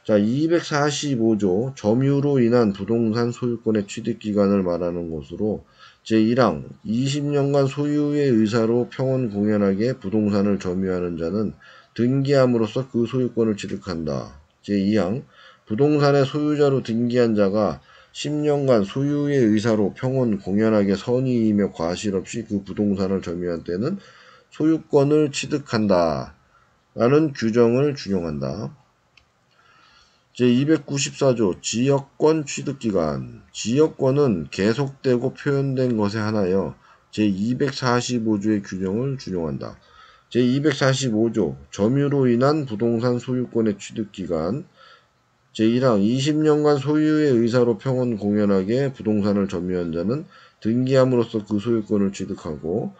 자, 245조 점유로 인한 부동산 소유권의 취득기간을 말하는 것으로 제1항 20년간 소유의 의사로 평온 공연하게 부동산을 점유하는 자는 등기함으로써 그 소유권을 취득한다. 제2항 부동산의 소유자로 등기한 자가 10년간 소유의 의사로 평온 공연하게 선의이며 과실 없이 그 부동산을 점유한 때는 소유권을 취득한다. 라는 규정을 준용한다. 제294조 지역권 취득기간 지역권은 계속되고 표현된 것에 한하여 제245조의 규정을 준용한다. 제245조 점유로 인한 부동산 소유권의 취득기간 제1항 20년간 소유의 의사로 평온 공연하게 부동산을 점유한 자는 등기함으로써 그 소유권을 취득하고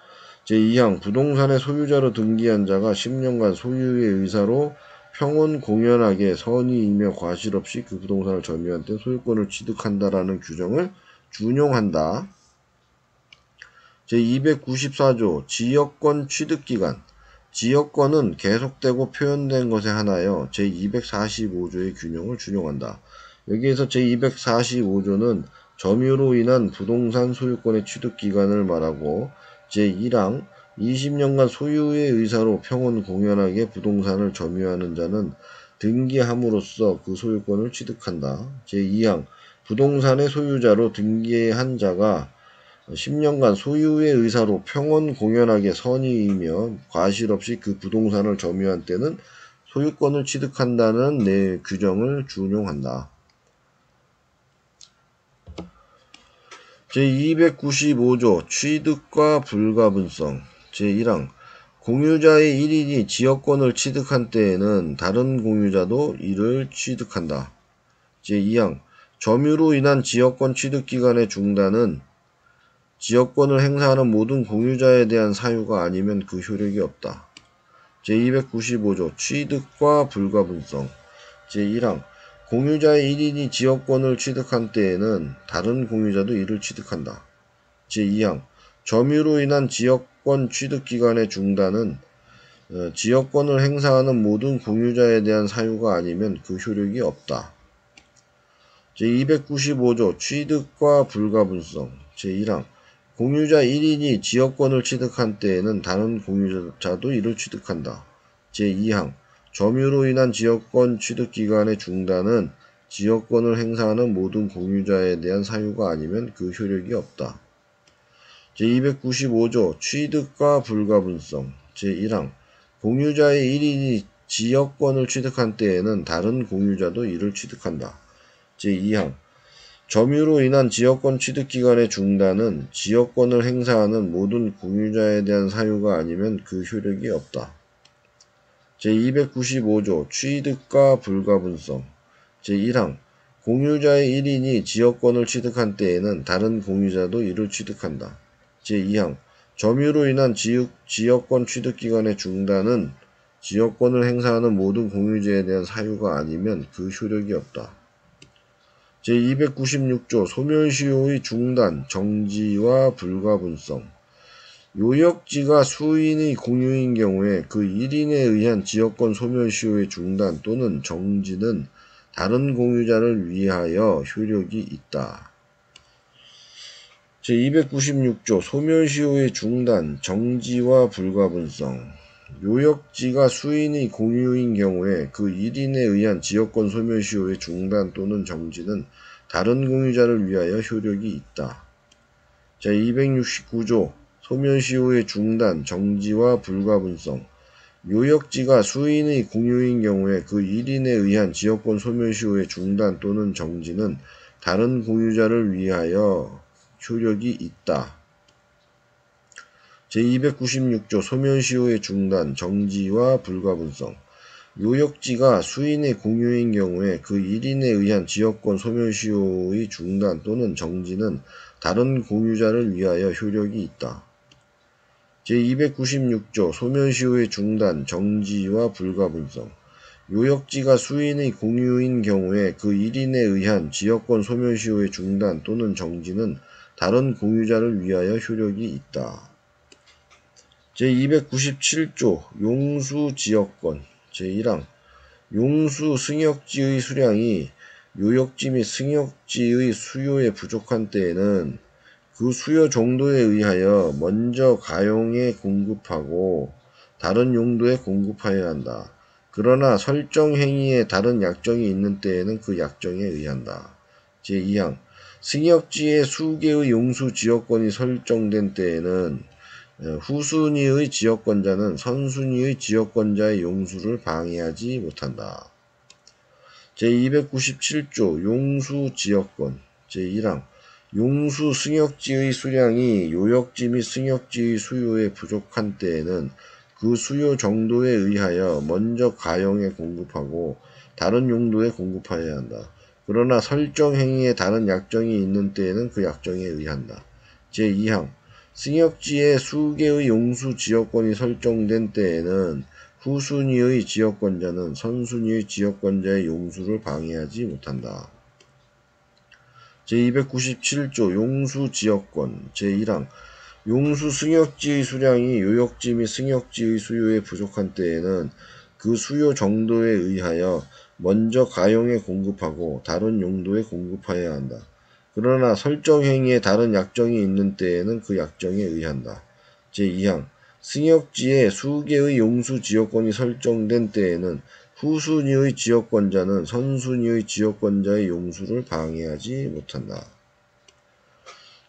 제2항 부동산의 소유자로 등기한 자가 10년간 소유의 의사로 평온 공연하게 선의이며 과실 없이 그 부동산을 점유한 때 소유권을 취득한다라는 규정을 준용한다. 제294조 지역권 취득기간 지역권은 계속되고 표현된 것에 한하여 제245조의 균형을 준용한다. 여기에서 제245조는 점유로 인한 부동산 소유권의 취득기간을 말하고 제1항 20년간 소유의 의사로 평온 공연하게 부동산을 점유하는 자는 등기함으로써 그 소유권을 취득한다. 제2항 부동산의 소유자로 등기한 자가 10년간 소유의 의사로 평온 공연하게 선의이며 과실 없이 그 부동산을 점유한 때는 소유권을 취득한다는 규정을 준용한다. 제295조 취득과 불가분성 제1항 공유자의 1인이 지역권을 취득한 때에는 다른 공유자도 이를 취득한다. 제2항 점유로 인한 지역권 취득기간의 중단은 지역권을 행사하는 모든 공유자에 대한 사유가 아니면 그 효력이 없다. 제295조 취득과 불가분성. 제1항 공유자의 1인이 지역권을 취득한 때에는 다른 공유자도 이를 취득한다. 제2항 점유로 인한 지역권 취득기간의 중단은 지역권을 행사하는 모든 공유자에 대한 사유가 아니면 그 효력이 없다. 제295조 취득과 불가분성. 제1항 공유자 1인이 지역권을 취득한 때에는 다른 공유자도 이를 취득한다. 제2항 점유로 인한 지역권 취득기간의 중단은 지역권을 행사하는 모든 공유자에 대한 사유가 아니면 그 효력이 없다. 제295조 취득과 불가분성. 제1항 공유자의 1인이 지역권을 취득한 때에는 다른 공유자도 이를 취득한다. 제2항 점유로 인한 지역권 취득기간의 중단은 지역권을 행사하는 모든 공유자에 대한 사유가 아니면 그 효력이 없다. 제295조 취득과 불가분성. 제1항 공유자의 1인이 지역권을 취득한 때에는 다른 공유자도 이를 취득한다. 제2항 점유로 인한 지역권 취득기간의 중단은 지역권을 행사하는 모든 공유자에 대한 사유가 아니면 그 효력이 없다. 제296조 소멸시효의 중단, 정지와 불가분성. 요역지가 수인의 공유인 경우에 그 1인에 의한 지역권 소멸시효의 중단 또는 정지는 다른 공유자를 위하여 효력이 있다. 제296조 소멸시효의 중단, 정지와 불가분성. 요역지가 수인의 공유인 경우에 그 1인에 의한 지역권 소멸시효의 중단 또는 정지는 다른 공유자를 위하여 효력이 있다. 제269조 소멸시효의 중단, 정지와 불가분성. 요역지가 수인의 공유인 경우에 그 1인에 의한 지역권 소멸시효의 중단 또는 정지는 다른 공유자를 위하여 효력이 있다. 제296조 소멸시효의 중단, 정지와 불가분성. 요역지가 수인의 공유인 경우에 그 1인에 의한 지역권 소멸시효의 중단 또는 정지는 다른 공유자를 위하여 효력이 있다. 제296조 소멸시효의 중단, 정지와 불가분성. 요역지가 수인의 공유인 경우에 그 1인에 의한 지역권 소멸시효의 중단 또는 정지는 다른 공유자를 위하여 효력이 있다. 제297조 용수지역권. 제1항 용수 승역지의 수량이 요역지 및 승역지의 수요에 부족한 때에는 그 수요 정도에 의하여 먼저 가용에 공급하고 다른 용도에 공급하여야 한다. 그러나 설정 행위에 다른 약정이 있는 때에는 그 약정에 의한다. 제2항 승역지에 수개의 용수 지역권이 설정된 때에는 후순위의 지역권자는 선순위의 지역권자의 용수를 방해하지 못한다. 제297조 용수지역권. 제1항 용수 승역지의 수량이 요역지 및 승역지의 수요에 부족한 때에는 그 수요 정도에 의하여 먼저 가용에 공급하고 다른 용도에 공급하여야 한다. 그러나 설정 행위에 다른 약정이 있는 때에는 그 약정에 의한다. 제2항 승역지에 수개의 용수 지역권이 설정된 때에는 후순위의 지역권자는 선순위의 지역권자의 용수를 방해하지 못한다. 제297조 용수지역권. 제1항 용수 승역지의 수량이 요역지 및 승역지의 수요에 부족한 때에는 그 수요 정도에 의하여 먼저 가용에 공급하고 다른 용도에 공급하여야 한다. 그러나 설정 행위에 다른 약정이 있는 때에는 그 약정에 의한다. 제2항 승역지에 수개의 용수 지역권이 설정된 때에는 후순위의 지역권자는 선순위의 지역권자의 용수를 방해하지 못한다.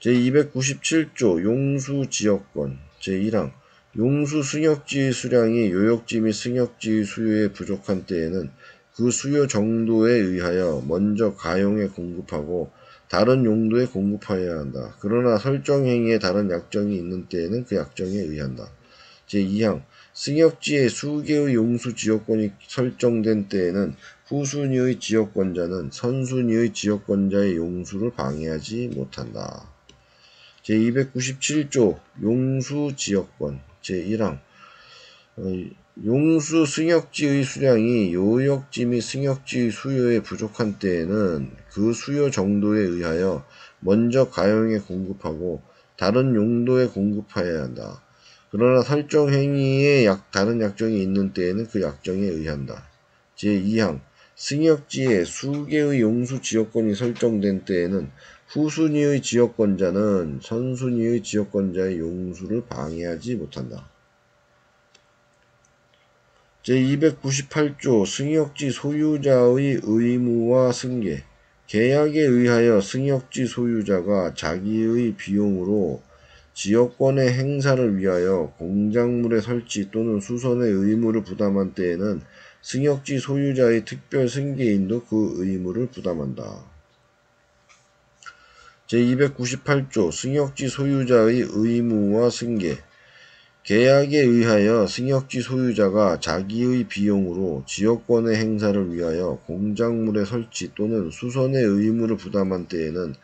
제297조 용수지역권. 제1항 용수 승역지의 수량이 요역지 및 승역지의 수요에 부족한 때에는 그 수요 정도에 의하여 먼저 가용에 공급하고 다른 용도에 공급하여야 한다. 그러나 설정 행위에 다른 약정이 있는 때에는 그 약정에 의한다. 제2항 승역지에 수개의 용수 지역권이 설정된 때에는 후순위의 지역권자는 선순위의 지역권자의 용수를 방해하지 못한다. 제297조 용수지역권. 제1항 용수 승역지의 수량이 요역지 및 승역지의 수요에 부족한 때에는 그 수요 정도에 의하여 먼저 가용에 공급하고 다른 용도에 공급하여야 한다. 그러나 설정 행위에 다른 약정이 있는 때에는 그 약정에 의한다. 제2항 승역지에 수개의 용수 지역권이 설정된 때에는 후순위의 지역권자는 선순위의 지역권자의 용수를 방해하지 못한다. 제298조 승역지 소유자의 의무와 승계 계약에 의하여 승역지 소유자가 자기의 비용으로 지역권의 행사를 위하여 공작물의 설치 또는 수선의 의무를 부담한 때에는 승역지 소유자의 특별 승계인도 그 의무를 부담한다. 제298조 승역지 소유자의 의무와 승계 계약에 의하여 승역지 소유자가 자기의 비용으로 지역권의 행사를 위하여 공작물의 설치 또는 수선의 의무를 부담한 때에는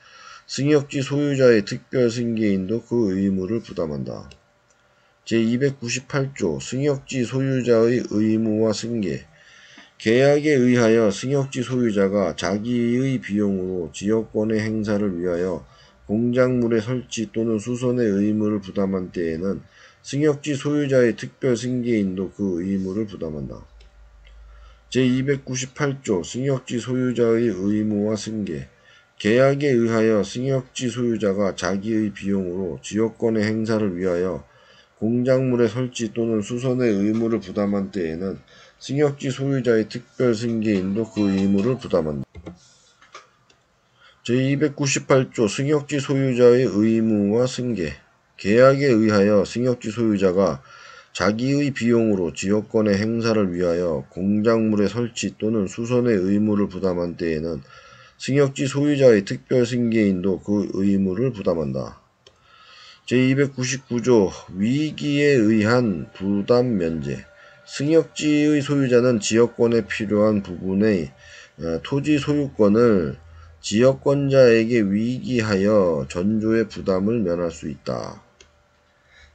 승역지 소유자의 특별 승계인도 그 의무를 부담한다. 제298조 승역지 소유자의 의무와 승계 계약에 의하여 승역지 소유자가 자기의 비용으로 지역권의 행사를 위하여 공작물의 설치 또는 수선의 의무를 부담한 때에는 승역지 소유자의 특별 승계인도 그 의무를 부담한다. 제298조 승역지 소유자의 의무와 승계 계약에 의하여 승역지 소유자가 자기의 비용으로 지역권의 행사를 위하여 공작물의 설치 또는 수선의 의무를 부담한 때에는 승역지 소유자의 특별 승계인도 그 의무를 부담한다. 제298조 승역지 소유자의 의무와 승계 계약에 의하여 승역지 소유자가 자기의 비용으로 지역권의 행사를 위하여 공작물의 설치 또는 수선의 의무를 부담한 때에는 승역지 소유자의 특별 승계인도 그 의무를 부담한다. 제299조 위기에 의한 부담 면제 승역지의 소유자는 지역권에 필요한 부분의 토지 소유권을 지역권자에게 위기하여 전조의 부담을 면할 수 있다.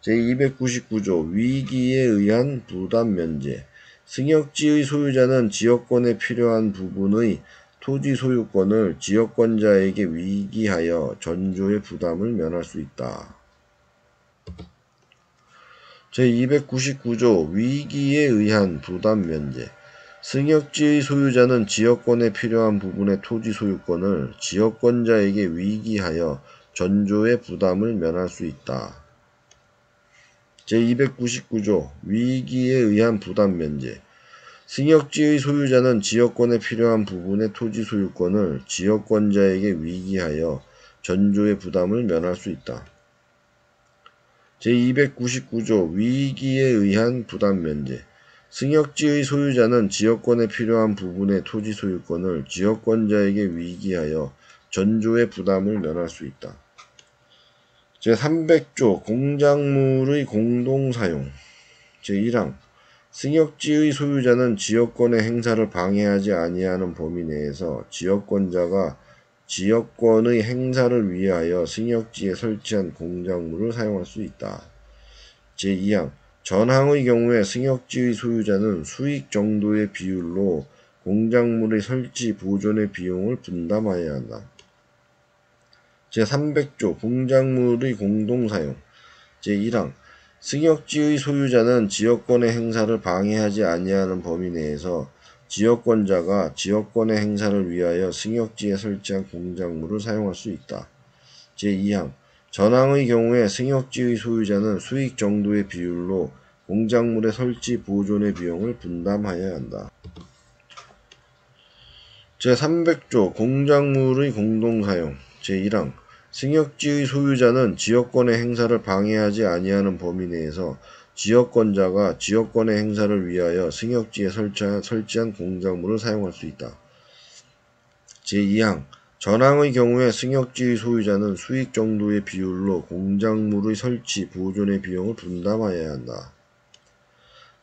제299조 위기에 의한 부담 면제 승역지의 소유자는 지역권에 필요한 부분의 토지 소유권을 지역권자에게 위기하여 전조의 부담을 면할 수 있다. 제299조 위기에 의한 부담 면제 승역지의 소유자는 지역권에 필요한 부분의 토지 소유권을 지역권자에게 위기하여 전조의 부담을 면할 수 있다. 제299조 위기에 의한 부담 면제 승역지의 소유자는 지역권에 필요한 부분의 토지 소유권을 지역권자에게 위기하여 전조의 부담을 면할 수 있다. 제299조 위기에 의한 부담 면제 승역지의 소유자는 지역권에 필요한 부분의 토지 소유권을 지역권자에게 위기하여 전조의 부담을 면할 수 있다. 제300조 공작물의 공동사용 제1항 승역지의 소유자는 지역권의 행사를 방해하지 아니하는 범위 내에서 지역권자가 지역권의 행사를 위하여 승역지에 설치한 공작물을 사용할 수 있다. 제2항 전항의 경우에 승역지의 소유자는 수익 정도의 비율로 공작물의 설치 보존의 비용을 분담하여야 한다. 제300조 공작물의 공동사용 제1항 승역지의 소유자는 지역권의 행사를 방해하지 아니하는 범위 내에서 지역권자가 지역권의 행사를 위하여 승역지에 설치한 공작물을 사용할 수 있다. 제2항 전항의 경우에 승역지의 소유자는 수익 정도의 비율로 공작물의 설치 보존의 비용을 분담하여야 한다. 제300조 공작물의 공동사용 제1항 승역지의 소유자는 지역권의 행사를 방해하지 아니하는 범위 내에서 지역권자가 지역권의 행사를 위하여 승역지에 설치한 공작물을 사용할 수 있다. 제2항 전항의 경우에 승역지의 소유자는 수익 정도의 비율로 공작물의 설치, 보존의 비용을 분담하여야 한다.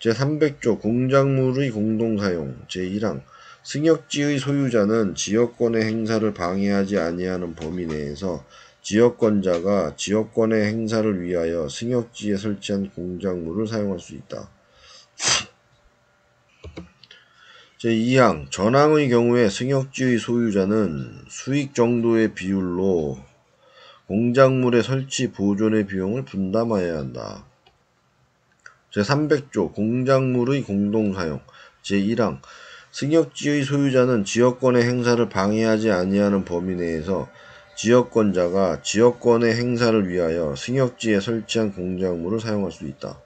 제300조 공작물의 공동사용 제1항 승역지의 소유자는 지역권의 행사를 방해하지 아니하는 범위 내에서 지역권자가 지역권의 행사를 위하여 승역지에 설치한 공작물을 사용할 수 있다. 제2항 전항의 경우에 승역지의 소유자는 수익 정도의 비율로 공작물의 설치 보존의 비용을 분담하여야 한다. 제300조 공작물의 공동사용 제1항 승역지의 소유자는 지역권의 행사를 방해하지 아니하는 범위 내에서 지역권자가 지역권의 행사를 위하여 승역지에 설치한 공작물을 사용할 수 있다.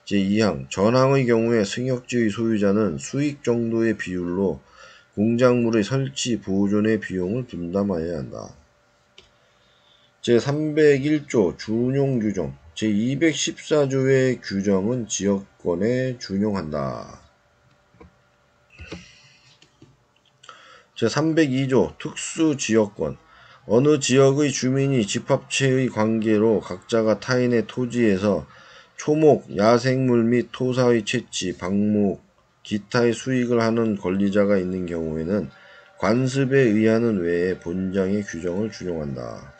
제2항 전항의 경우에 승역지의 소유자는 수익 정도의 비율로 공작물의 설치 보존의 비용을 분담하여야 한다. 제301조 준용 규정 제214조의 규정은 지역권에 준용한다. 제302조 특수지역권 어느 지역의 주민이 집합체의 관계로 각자가 타인의 토지에서 초목, 야생물 및 토사의 채취, 방목, 기타의 수익을 하는 권리자가 있는 경우에는 관습에 의하는 외에 본장의 규정을 준용한다.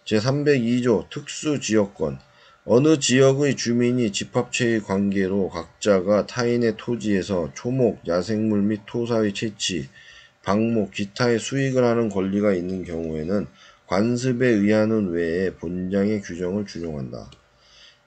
제302조 특수지역권 어느 지역의 주민이 집합체의 관계로 각자가 타인의 토지에서 초목, 야생물 및 토사의 채취, 방목, 기타의 수익을 하는 권리가 있는 경우에는 관습에 의하는 외에 본장의 규정을 준용한다.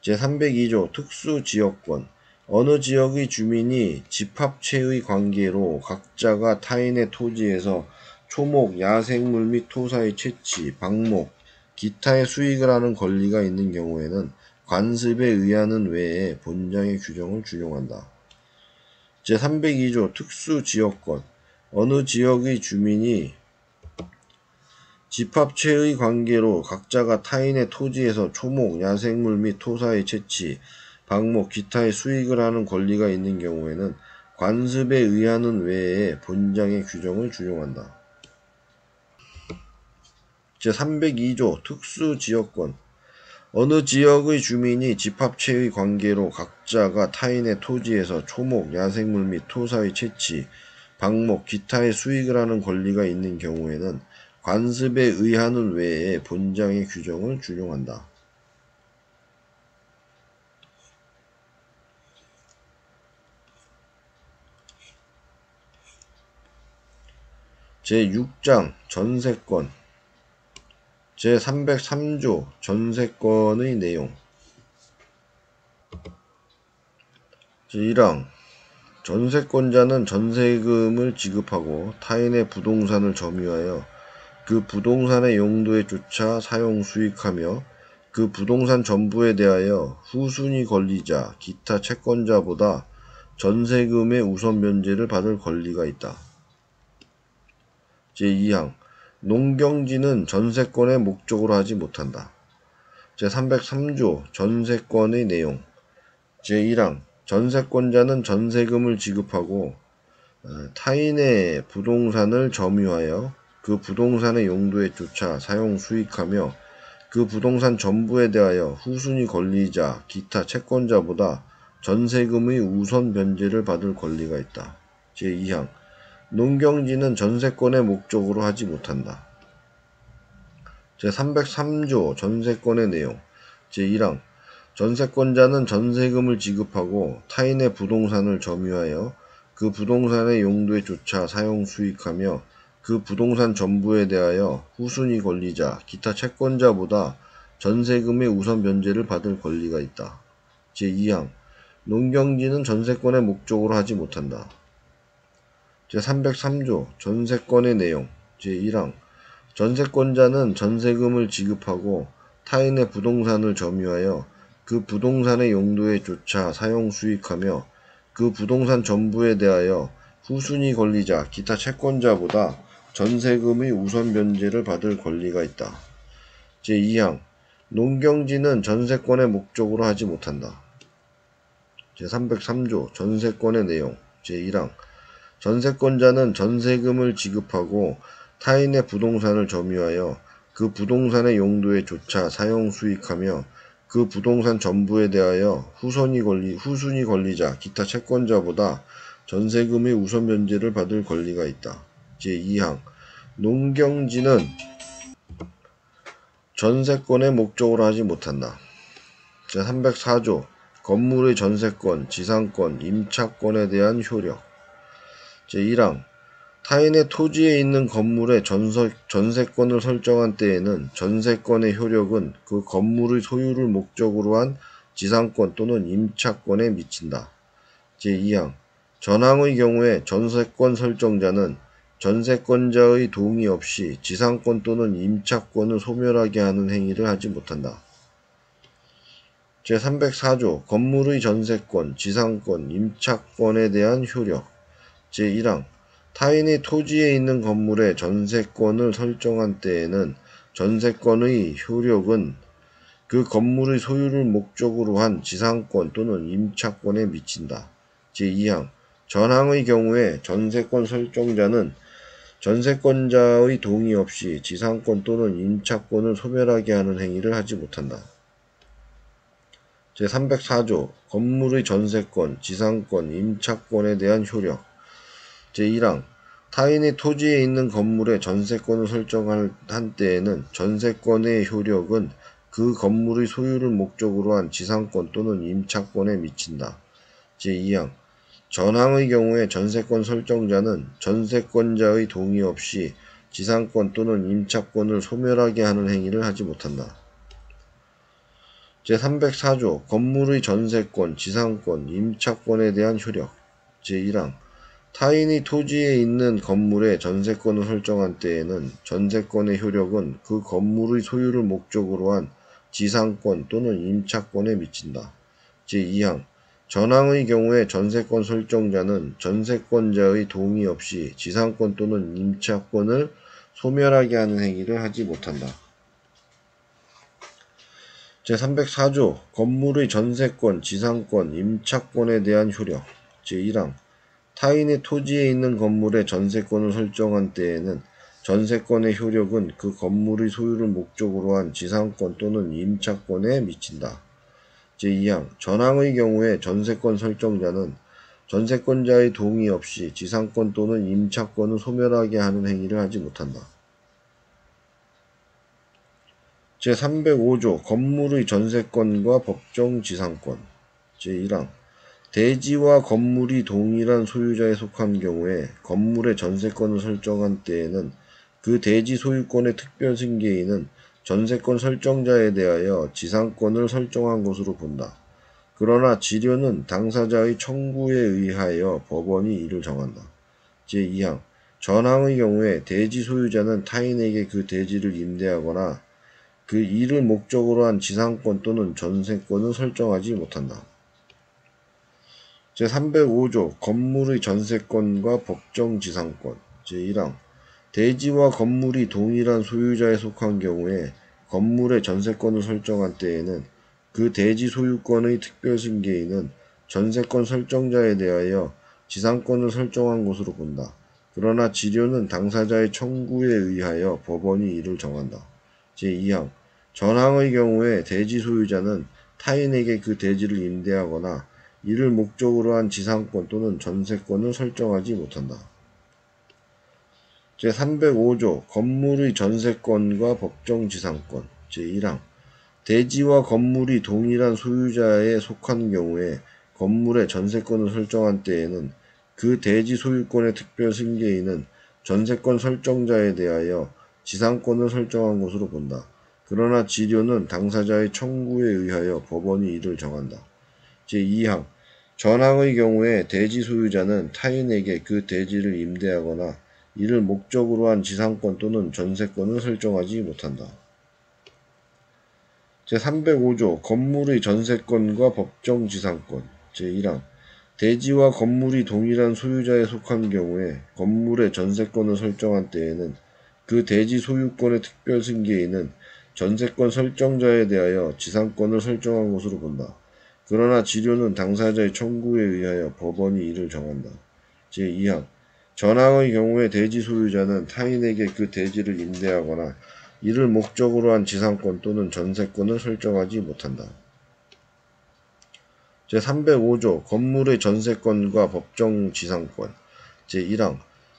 제302조 특수지역권 어느 지역의 주민이 집합체의 관계로 각자가 타인의 토지에서 초목, 야생물 및 토사의 채취, 방목, 기타의 수익을 하는 권리가 있는 경우에는 관습에 의하는 외에 본장의 규정을 준용한다. 제302조 특수지역권 어느 지역의 주민이 집합체의 관계로 각자가 타인의 토지에서 초목, 야생물 및 토사의 채취, 방목, 기타의 수익을 하는 권리가 있는 경우에는 관습에 의하는 외에 본장의 규정을 준용한다. 제302조 특수지역권 어느 지역의 주민이 집합체의 관계로 각자가 타인의 토지에서 초목, 야생물 및 토사의 채취, 방목, 기타의 수익을 하는 권리가 있는 경우에는 관습에 의하는 외에 본장의 규정을 준용한다. 제6장 전세권 제303조 전세권의 내용 제1항 전세권자는 전세금을 지급하고 타인의 부동산을 점유하여 그 부동산의 용도에 쫓아 사용 수익하며 그 부동산 전부에 대하여 후순위 권리자, 기타 채권자보다 전세금의 우선 면제를 받을 권리가 있다. 제2항 농경지는 전세권의 목적으로 하지 못한다. 제303조 전세권의 내용 제1항 전세권자는 전세금을 지급하고 타인의 부동산을 점유하여 그 부동산의 용도에 쫓아 사용 수익하며 그 부동산 전부에 대하여 후순위 권리자, 기타 채권자보다 전세금의 우선 면제를 받을 권리가 있다. 제2항 농경지는 전세권의 목적으로 하지 못한다. 제303조 전세권의 내용 제1항 전세권자는 전세금을 지급하고 타인의 부동산을 점유하여 그 부동산의 용도에 쫓아 사용 수익하며 그 부동산 전부에 대하여 후순위 권리자, 기타 채권자보다 전세금의 우선 면제를 받을 권리가 있다. 제2항 농경지는 전세권의 목적으로 하지 못한다. 제303조 전세권의 내용 제1항 전세권자는 전세금을 지급하고 타인의 부동산을 점유하여 그 부동산의 용도에 쫓아 사용 수익하며 그 부동산 전부에 대하여 후순위 권리자, 기타 채권자보다 전세금의 우선 면제를 받을 권리가 있다. 제2항 농경지는 전세권의 목적으로 하지 못한다. 제303조 전세권의 내용 제1항 전세권자는 전세금을 지급하고 타인의 부동산을 점유하여 그 부동산의 용도에 쫓아 사용 수익하며 그 부동산 전부에 대하여 후순위 권리자, 기타 채권자보다 전세금의 우선 면제를 받을 권리가 있다. 제2항 농경지는 전세권의 목적으로 하지 못한다. 제304조 건물의 전세권, 지상권, 임차권에 대한 효력 제1항 타인의 토지에 있는 건물의 전세권을 설정한 때에는 전세권의 효력은 그 건물의 소유를 목적으로 한 지상권 또는 임차권에 미친다. 제2항 전항의 경우에 전세권 설정자는 전세권자의 동의 없이 지상권 또는 임차권을 소멸하게 하는 행위를 하지 못한다. 제304조 건물의 전세권, 지상권, 임차권에 대한 효력. 제1항 타인의 토지에 있는 건물의 전세권을 설정한 때에는 전세권의 효력은 그 건물의 소유를 목적으로 한 지상권 또는 임차권에 미친다. 제2항 전항의 경우에 전세권 설정자는 전세권자의 동의 없이 지상권 또는 임차권을 소멸하게 하는 행위를 하지 못한다. 제304조 건물의 전세권, 지상권, 임차권에 대한 효력. 제1항 타인의 토지에 있는 건물의 전세권을 설정한 때에는 전세권의 효력은 그 건물의 소유를 목적으로 한 지상권 또는 임차권에 미친다. 제2항 전항의 경우에 전세권 설정자는 전세권자의 동의 없이 지상권 또는 임차권을 소멸하게 하는 행위를 하지 못한다. 제304조 건물의 전세권, 지상권, 임차권에 대한 효력. 제1항 타인이 토지에 있는 건물의 전세권을 설정한 때에는 전세권의 효력은 그 건물의 소유를 목적으로 한 지상권 또는 임차권에 미친다. 제2항 전항의 경우에 전세권 설정자는 전세권자의 동의 없이 지상권 또는 임차권을 소멸하게 하는 행위를 하지 못한다. 제304조 건물의 전세권, 지상권, 임차권에 대한 효력. 제1항 타인의 토지에 있는 건물의 전세권을 설정한 때에는 전세권의 효력은 그 건물의 소유를 목적으로 한 지상권 또는 임차권에 미친다. 제2항 전항의 경우에 전세권 설정자는 전세권자의 동의 없이 지상권 또는 임차권을 소멸하게 하는 행위를 하지 못한다. 제305조 건물의 전세권과 법정 지상권. 제1항 대지와 건물이 동일한 소유자에 속한 경우에 건물의 전세권을 설정한 때에는 그 대지 소유권의 특별 승계인은 전세권 설정자에 대하여 지상권을 설정한 것으로 본다. 그러나 지료는 당사자의 청구에 의하여 법원이 이를 정한다. 제2항 전항의 경우에 대지 소유자는 타인에게 그 대지를 임대하거나 그 이를 목적으로 한 지상권 또는 전세권을 설정하지 못한다. 제305조 건물의 전세권과 법정 지상권. 제1항 대지와 건물이 동일한 소유자에 속한 경우에 건물의 전세권을 설정한 때에는 그 대지 소유권의 특별 승계인은 전세권 설정자에 대하여 지상권을 설정한 것으로 본다. 그러나 지료는 당사자의 청구에 의하여 법원이 이를 정한다. 제2항 전항의 경우에 대지 소유자는 타인에게 그 대지를 임대하거나 이를 목적으로 한 지상권 또는 전세권을 설정하지 못한다. 제305조 건물의 전세권과 법정 지상권. 제1항 대지와 건물이 동일한 소유자에 속한 경우에 건물의 전세권을 설정한 때에는 그 대지 소유권의 특별 승계인은 전세권 설정자에 대하여 지상권을 설정한 것으로 본다. 그러나 지료는 당사자의 청구에 의하여 법원이 이를 정한다. 제2항 전항의 경우에 대지 소유자는 타인에게 그 대지를 임대하거나 이를 목적으로 한 지상권 또는 전세권을 설정하지 못한다. 제305조 건물의 전세권과 법정 지상권. 제1항 대지와 건물이 동일한 소유자에 속한 경우에 건물의 전세권을 설정한 때에는 그 대지 소유권의 특별 승계인은 전세권 설정자에 대하여 지상권을 설정한 것으로 본다. 그러나 지료는 당사자의 청구에 의하여 법원이 이를 정한다. 제2항 전항의 경우에 대지 소유자는 타인에게 그 대지를 임대하거나 이를 목적으로 한 지상권 또는 전세권을 설정하지 못한다. 제305조 건물의 전세권과 법정 지상권. 제1항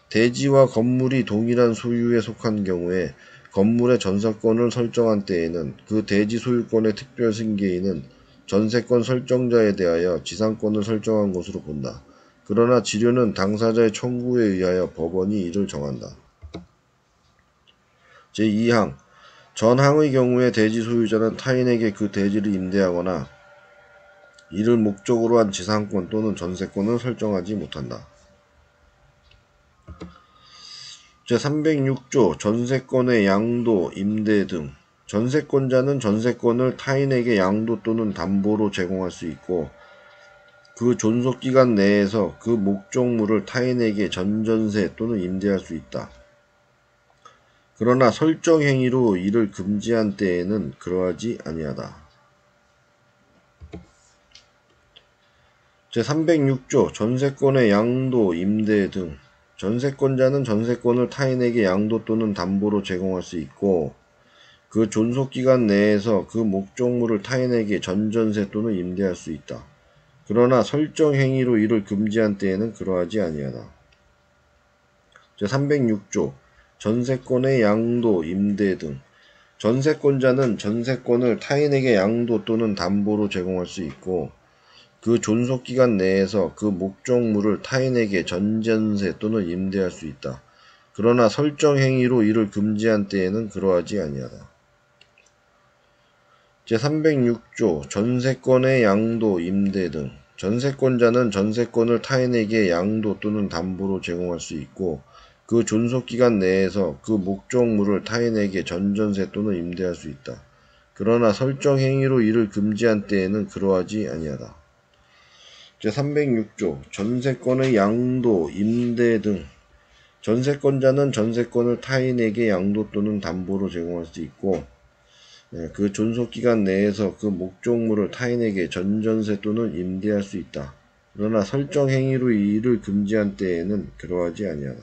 대지와 건물이 동일한 소유에 속한 경우에 건물의 전세권을 설정한 때에는 그 대지 소유권의 특별 승계인은 전세권 설정자에 대하여 지상권을 설정한 것으로 본다. 그러나 지료는 당사자의 청구에 의하여 법원이 이를 정한다. 제2항 전항의 경우에 대지 소유자는 타인에게 그 대지를 임대하거나 이를 목적으로 한 지상권 또는 전세권을 설정하지 못한다. 제306조 전세권의 양도, 임대 등 전세권자는 전세권을 타인에게 양도 또는 담보로 제공할 수 있고 그 존속기간 내에서 그 목적물을 타인에게 전전세 또는 임대할 수 있다. 그러나 설정행위로 이를 금지한 때에는 그러하지 아니하다. 제306조 전세권의 양도, 임대 등 전세권자는 전세권을 타인에게 양도 또는 담보로 제공할 수 있고 그 존속기간 내에서 그 목적물을 타인에게 전전세 또는 임대할 수 있다. 그러나 설정행위로 이를 금지한 때에는 그러하지 아니하다. 제306조 전세권의 양도, 임대 등 전세권자는 전세권을 타인에게 양도 또는 담보로 제공할 수 있고 그 존속기간 내에서 그 목적물을 타인에게 전전세 또는 임대할 수 있다. 그러나 설정행위로 이를 금지한 때에는 그러하지 아니하다. 제306조 전세권의 양도, 임대 등 전세권자는 전세권을 타인에게 양도 또는 담보로 제공할 수 있고 그 존속기간 내에서 그 목적물을 타인에게 전전세 또는 임대할 수 있다. 그러나 설정행위로 이를 금지한 때에는 그러하지 아니하다. 제306조 전세권의 양도, 임대 등 전세권자는 전세권을 타인에게 양도 또는 담보로 제공할 수 있고 그 존속기간 내에서 그 목적물을 타인에게 전전세 또는 임대할 수 있다. 그러나 설정행위로 이를 금지한 때에는 그러하지 아니하다.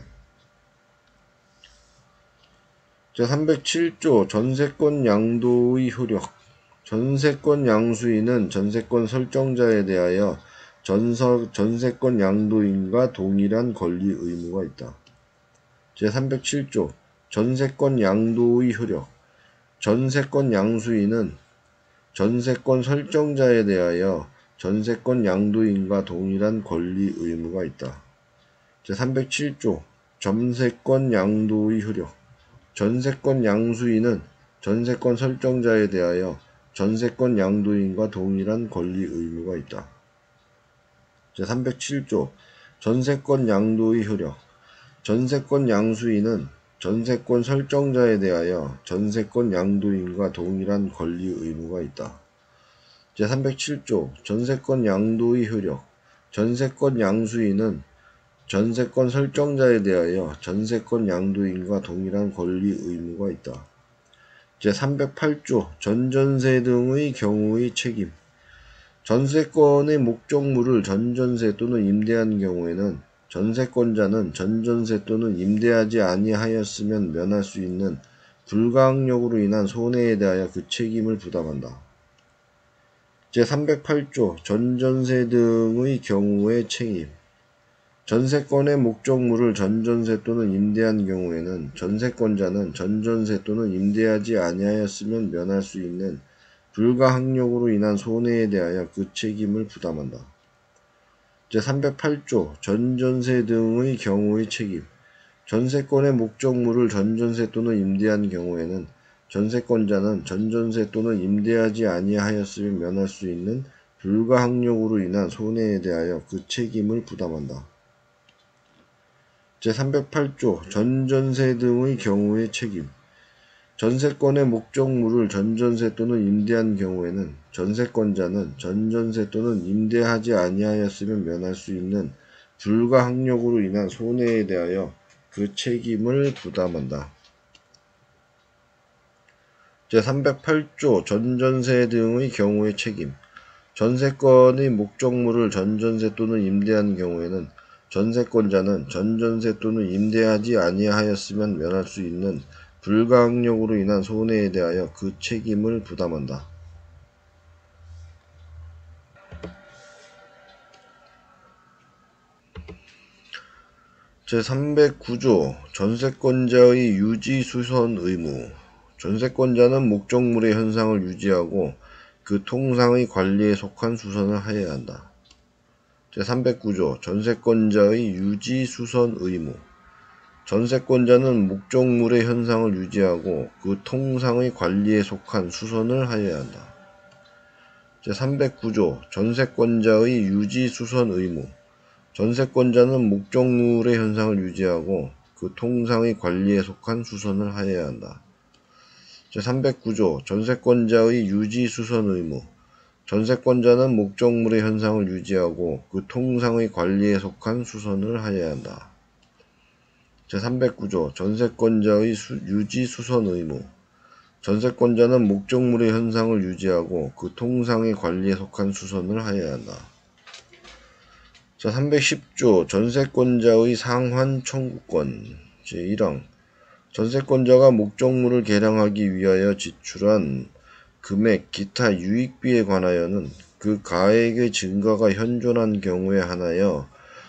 제307조 전세권 양도의 효력 전세권 양수인은 전세권 설정자에 대하여 전세권 양도인과 동일한 권리 의무가 있다. 제307조 전세권 양도의 효력 전세권 양수인은 전세권 설정자에 대하여 전세권 양도인과 동일한 권리 의무가 있다. 제307조 전세권 양도의 효력 전세권 양수인은 전세권 설정자에 대하여 전세권 양도인과 동일한 권리 의무가 있다. 제307조 전세권 양도의 효력 전세권 양수인은 전세권 설정자에 대하여 전세권 양도인과 동일한 권리 의무가 있다. 제307조 전세권 양도의 효력 전세권 양수인은 전세권 설정자에 대하여 전세권 양도인과 동일한 권리 의무가 있다. 제308조 전전세 등의 경우의 책임 전세권의 목적물을 전전세 또는 임대한 경우에는 전세권자는 전전세 또는 임대하지 아니하였으면 면할 수 있는 불가항력으로 인한 손해에 대하여 그 책임을 부담한다. 제308조 전전세 등의 경우의 책임 전세권의 목적물을 전전세 또는 임대한 경우에는 전세권자는 전전세 또는 임대하지 아니하였으면 면할 수 있는 불가항력으로 인한 손해에 대하여 그 책임을 부담한다. 제308조 전전세 등의 경우의 책임 전세권의 목적물을 전전세 또는 임대한 경우에는 전세권자는 전전세 또는 임대하지 아니하였으면 면할 수 있는 불가항력으로 인한 손해에 대하여 그 책임을 부담한다. 제308조 전전세 등의 경우의 책임 전세권의 목적물을 전전세 또는 임대한 경우에는 전세권자는 전전세 또는 임대하지 아니하였으면 면할 수 있는 불가항력으로 인한 손해에 대하여 그 책임을 부담한다. 제308조 전전세 등의 경우의 책임 전세권의 목적물을 전전세 또는 임대한 경우에는 전세권자는 전전세 또는 임대하지 아니하였으면 면할 수 있는 불가항력으로 인한 손해에 대하여 그 책임을 부담한다. 제309조 전세권자의 유지수선 의무 전세권자는 목적물의 현상을 유지하고 그 통상의 관리에 속한 수선을 하여야 한다. 제309조 전세권자의 유지 수선 의무. 전세권자는 목적물의 현상을 유지하고 그 통상의 관리에 속한 수선을 하여야 한다. 제309조 전세권자의 유지 수선 의무. 전세권자는 목적물의 현상을 유지하고 그 통상의 관리에 속한 수선을 하여야 한다. 제309조 전세권자의 유지 수선 의무. 전세권자는 목적물의 현상을 유지하고 그 통상의 관리에 속한 수선을 하여야 한다. 제309조 전세권자의 유지 수선 의무. 전세권자는 목적물의 현상을 유지하고 그 통상의 관리에 속한 수선을 하여야 한다. 제310조 전세권자의 상환 청구권. 제1항 전세권자가 목적물을 개량하기 위하여 지출한 금액, 기타 유익비에 관하여는 그 가액의 증가가 현존한 경우에 한하여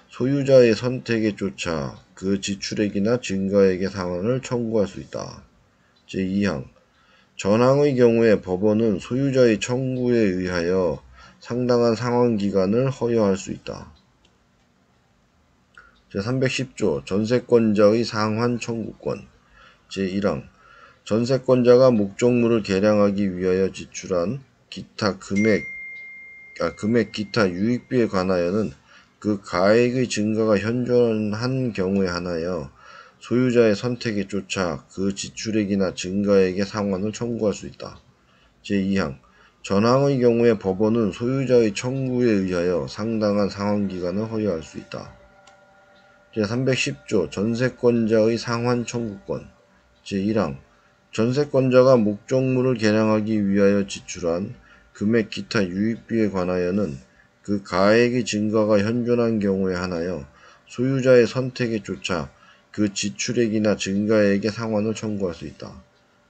소유자의 선택에 쫓아 그 지출액이나 증가액의 상환을 청구할 수 있다. 제2항 전항의 경우에 법원은 소유자의 청구에 의하여 상당한 상환기간을 허여할 수 있다. 제310조 전세권자의 상환 청구권. 제1항 전세권자가 목적물을 개량하기 위하여 지출한 기타 금액 기타 유익비에 관하여는 그 가액의 증가가 현존한 경우에 한하여 소유자의 선택에 쫓아 그 지출액이나 증가액의 상환을 청구할 수 있다. 제2항 전항의 경우에 법원은 소유자의 청구에 의하여 상당한 상환기간을 허여할 수 있다. 제310조 전세권자의 상환 청구권. 제1항 전세권자가 목적물을 개량하기 위하여 지출한 금액 기타 유익비에 관하여는 그 가액의 증가가 현존한 경우에 한하여 소유자의 선택에 쫓아 그 지출액이나 증가액의 상환을 청구할 수 있다.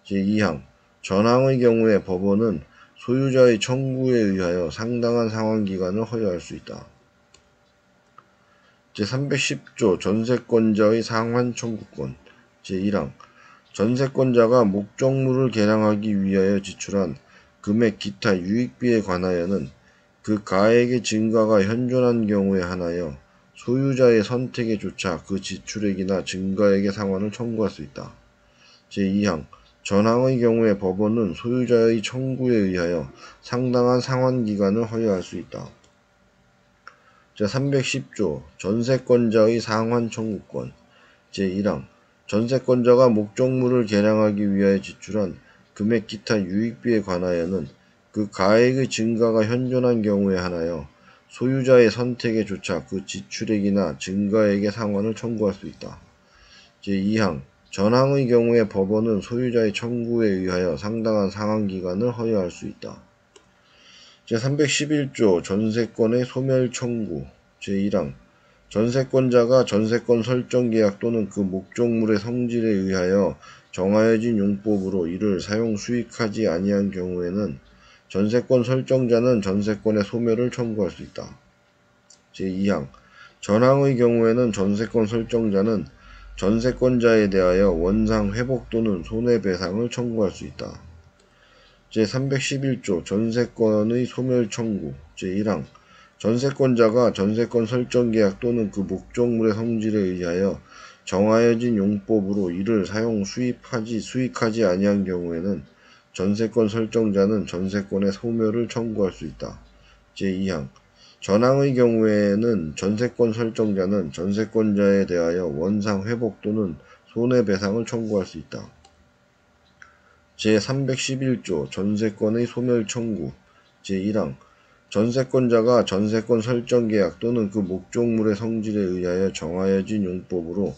제2항 전항의 경우에 법원은 소유자의 청구에 의하여 상당한 상환기간을 허여할 수 있다. 제310조 전세권자의 상환 청구권. 제1항 전세권자가 목적물을 개량하기 위하여 지출한 금액 기타 유익비에 관하여는 그 가액의 증가가 현존한 경우에 한하여 소유자의 선택에 쫓아 그 지출액이나 증가액의 상환을 청구할 수 있다. 제2항 전항의 경우에 법원은 소유자의 청구에 의하여 상당한 상환기간을 허여할 수 있다. 제310조 전세권자의 상환 청구권. 제1항 전세권자가 목적물을 개량하기 위하여 지출한 금액 기타 유익비에 관하여는 그 가액의 증가가 현존한 경우에 한하여 소유자의 선택에 쫓아 그 지출액이나 증가액의 상환을 청구할 수 있다. 제2항 전항의 경우에 법원은 소유자의 청구에 의하여 상당한 상환기간을 허여할 수 있다. 제311조 전세권의 소멸 청구. 제1항 전세권자가 전세권 설정계약 또는 그 목적물의 성질에 의하여 정하여진 용법으로 이를 사용 수익하지 아니한 경우에는 전세권 설정자는 전세권의 소멸을 청구할 수 있다. 제2항 전항의 경우에는 전세권 설정자는 전세권자에 대하여 원상 회복 또는 손해배상을 청구할 수 있다. 제311조 전세권의 소멸 청구. 제1항 전세권자가 전세권 설정계약 또는 그 목적물의 성질에 의하여 정하여진 용법으로 이를 사용 수익하지 아니한 경우에는 전세권 설정자는 전세권의 소멸을 청구할 수 있다. 제2항 전항의 경우에는 전세권 설정자는 전세권자에 대하여 원상 회복 또는 손해배상을 청구할 수 있다. 제311조 전세권의 소멸 청구. 제1항 전세권자가 전세권 설정계약 또는 그 목적물의 성질에 의하여 정하여진 용법으로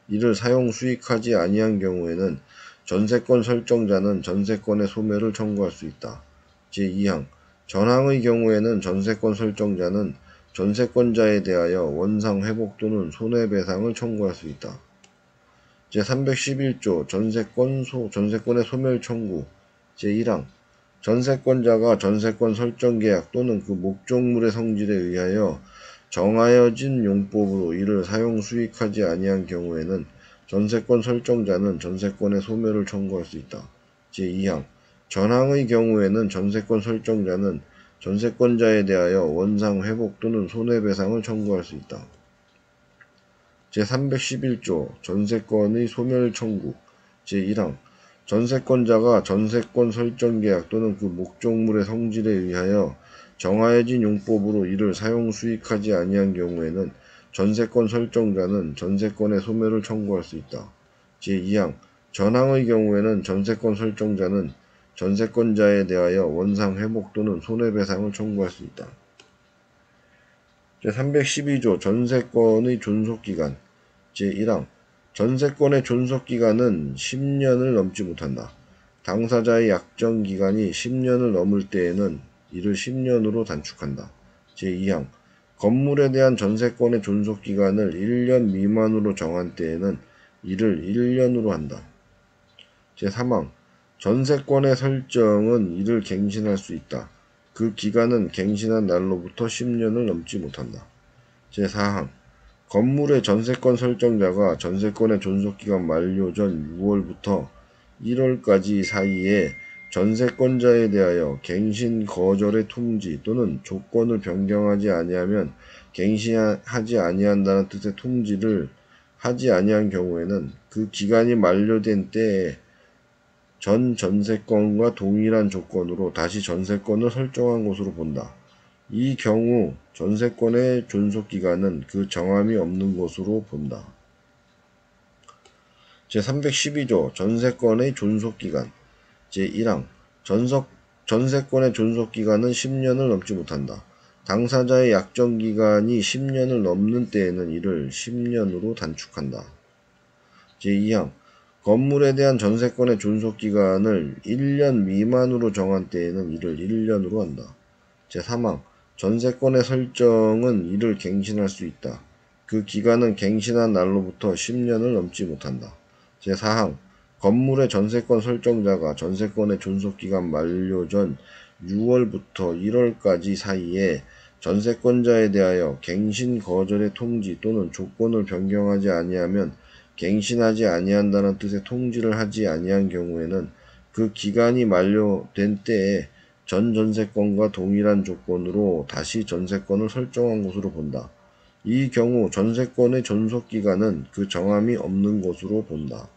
이를 사용 수익하지 아니한 경우에는 전세권 설정자는 전세권의 소멸을 청구할 수 있다. 제2항 전항의 경우에는 전세권 설정자는 전세권자에 대하여 원상 회복 또는 손해배상을 청구할 수 있다. 제311조 전세권의 소멸 청구. 제1항 전세권자가 전세권 설정계약 또는 그 목적물의 성질에 의하여 정하여진 용법으로 이를 사용 수익하지 아니한 경우에는 전세권 설정자는 전세권의 소멸을 청구할 수 있다. 제2항 전항의 경우에는 전세권 설정자는 전세권자에 대하여 원상 회복 또는 손해배상을 청구할 수 있다. 제311조 전세권의 소멸 청구 제1항 전세권자가 전세권 설정계약 또는 그 목적물의 성질에 의하여 정하여진 용법으로 이를 사용 수익하지 아니한 경우에는 전세권 설정자는 전세권의 소멸을 청구할 수 있다. 제2항 전항의 경우에는 전세권 설정자는 전세권자에 대하여 원상 회복 또는 손해배상을 청구할 수 있다. 제312조 전세권의 존속기간 제1항 전세권의 존속기간은 10년을 넘지 못한다. 당사자의 약정기간이 10년을 넘을 때에는 이를 10년으로 단축한다. 제2항 건물에 대한 전세권의 존속기간을 1년 미만으로 정한 때에는 이를 1년으로 한다. 제3항 전세권의 설정은 이를 갱신할 수 있다. 그 기간은 갱신한 날로부터 10년을 넘지 못한다. 제4항 건물의 전세권 설정자가 전세권의 존속기간 만료 전 6월부터 1월까지 사이에 전세권자에 대하여 갱신 거절의 통지 또는 조건을 변경하지 아니하면 갱신하지 아니한다는 뜻의 통지를 하지 아니한 경우에는 그 기간이 만료된 때에 전 전세권과 동일한 조건으로 다시 전세권을 설정한 것으로 본다. 이 경우 전세권의 존속기간은 그 정함이 없는 것으로 본다. 제312조 전세권의 존속기간 제1항 전세권의 존속기간은 10년을 넘지 못한다. 당사자의 약정기간이 10년을 넘는 때에는 이를 10년으로 단축한다. 제2항 건물에 대한 전세권의 존속기간을 1년 미만으로 정한 때에는 이를 1년으로 한다. 제3항 전세권의 설정은 이를 갱신할 수 있다. 그 기간은 갱신한 날로부터 10년을 넘지 못한다. 제4항 건물의 전세권 설정자가 전세권의 존속기간 만료 전 6월부터 1월까지 사이에 전세권자에 대하여 갱신 거절의 통지 또는 조건을 변경하지 아니하면 갱신하지 아니한다는 뜻의 통지를 하지 아니한 경우에는 그 기간이 만료된 때에 전 전세권과 동일한 조건으로 다시 전세권을 설정한 것으로 본다. 이 경우 전세권의 존속기간은 그 정함이 없는 것으로 본다.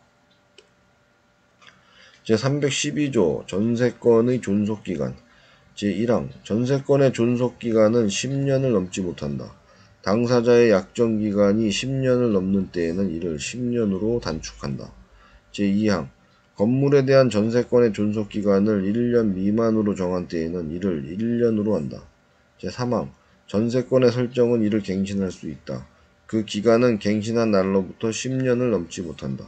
제312조 전세권의 존속기간 제1항 전세권의 존속기간은 10년을 넘지 못한다. 당사자의 약정기간이 10년을 넘는 때에는 이를 10년으로 단축한다. 제2항 건물에 대한 전세권의 존속기간을 1년 미만으로 정한 때에는 이를 1년으로 한다. 제3항 전세권의 설정은 이를 갱신할 수 있다. 그 기간은 갱신한 날로부터 10년을 넘지 못한다.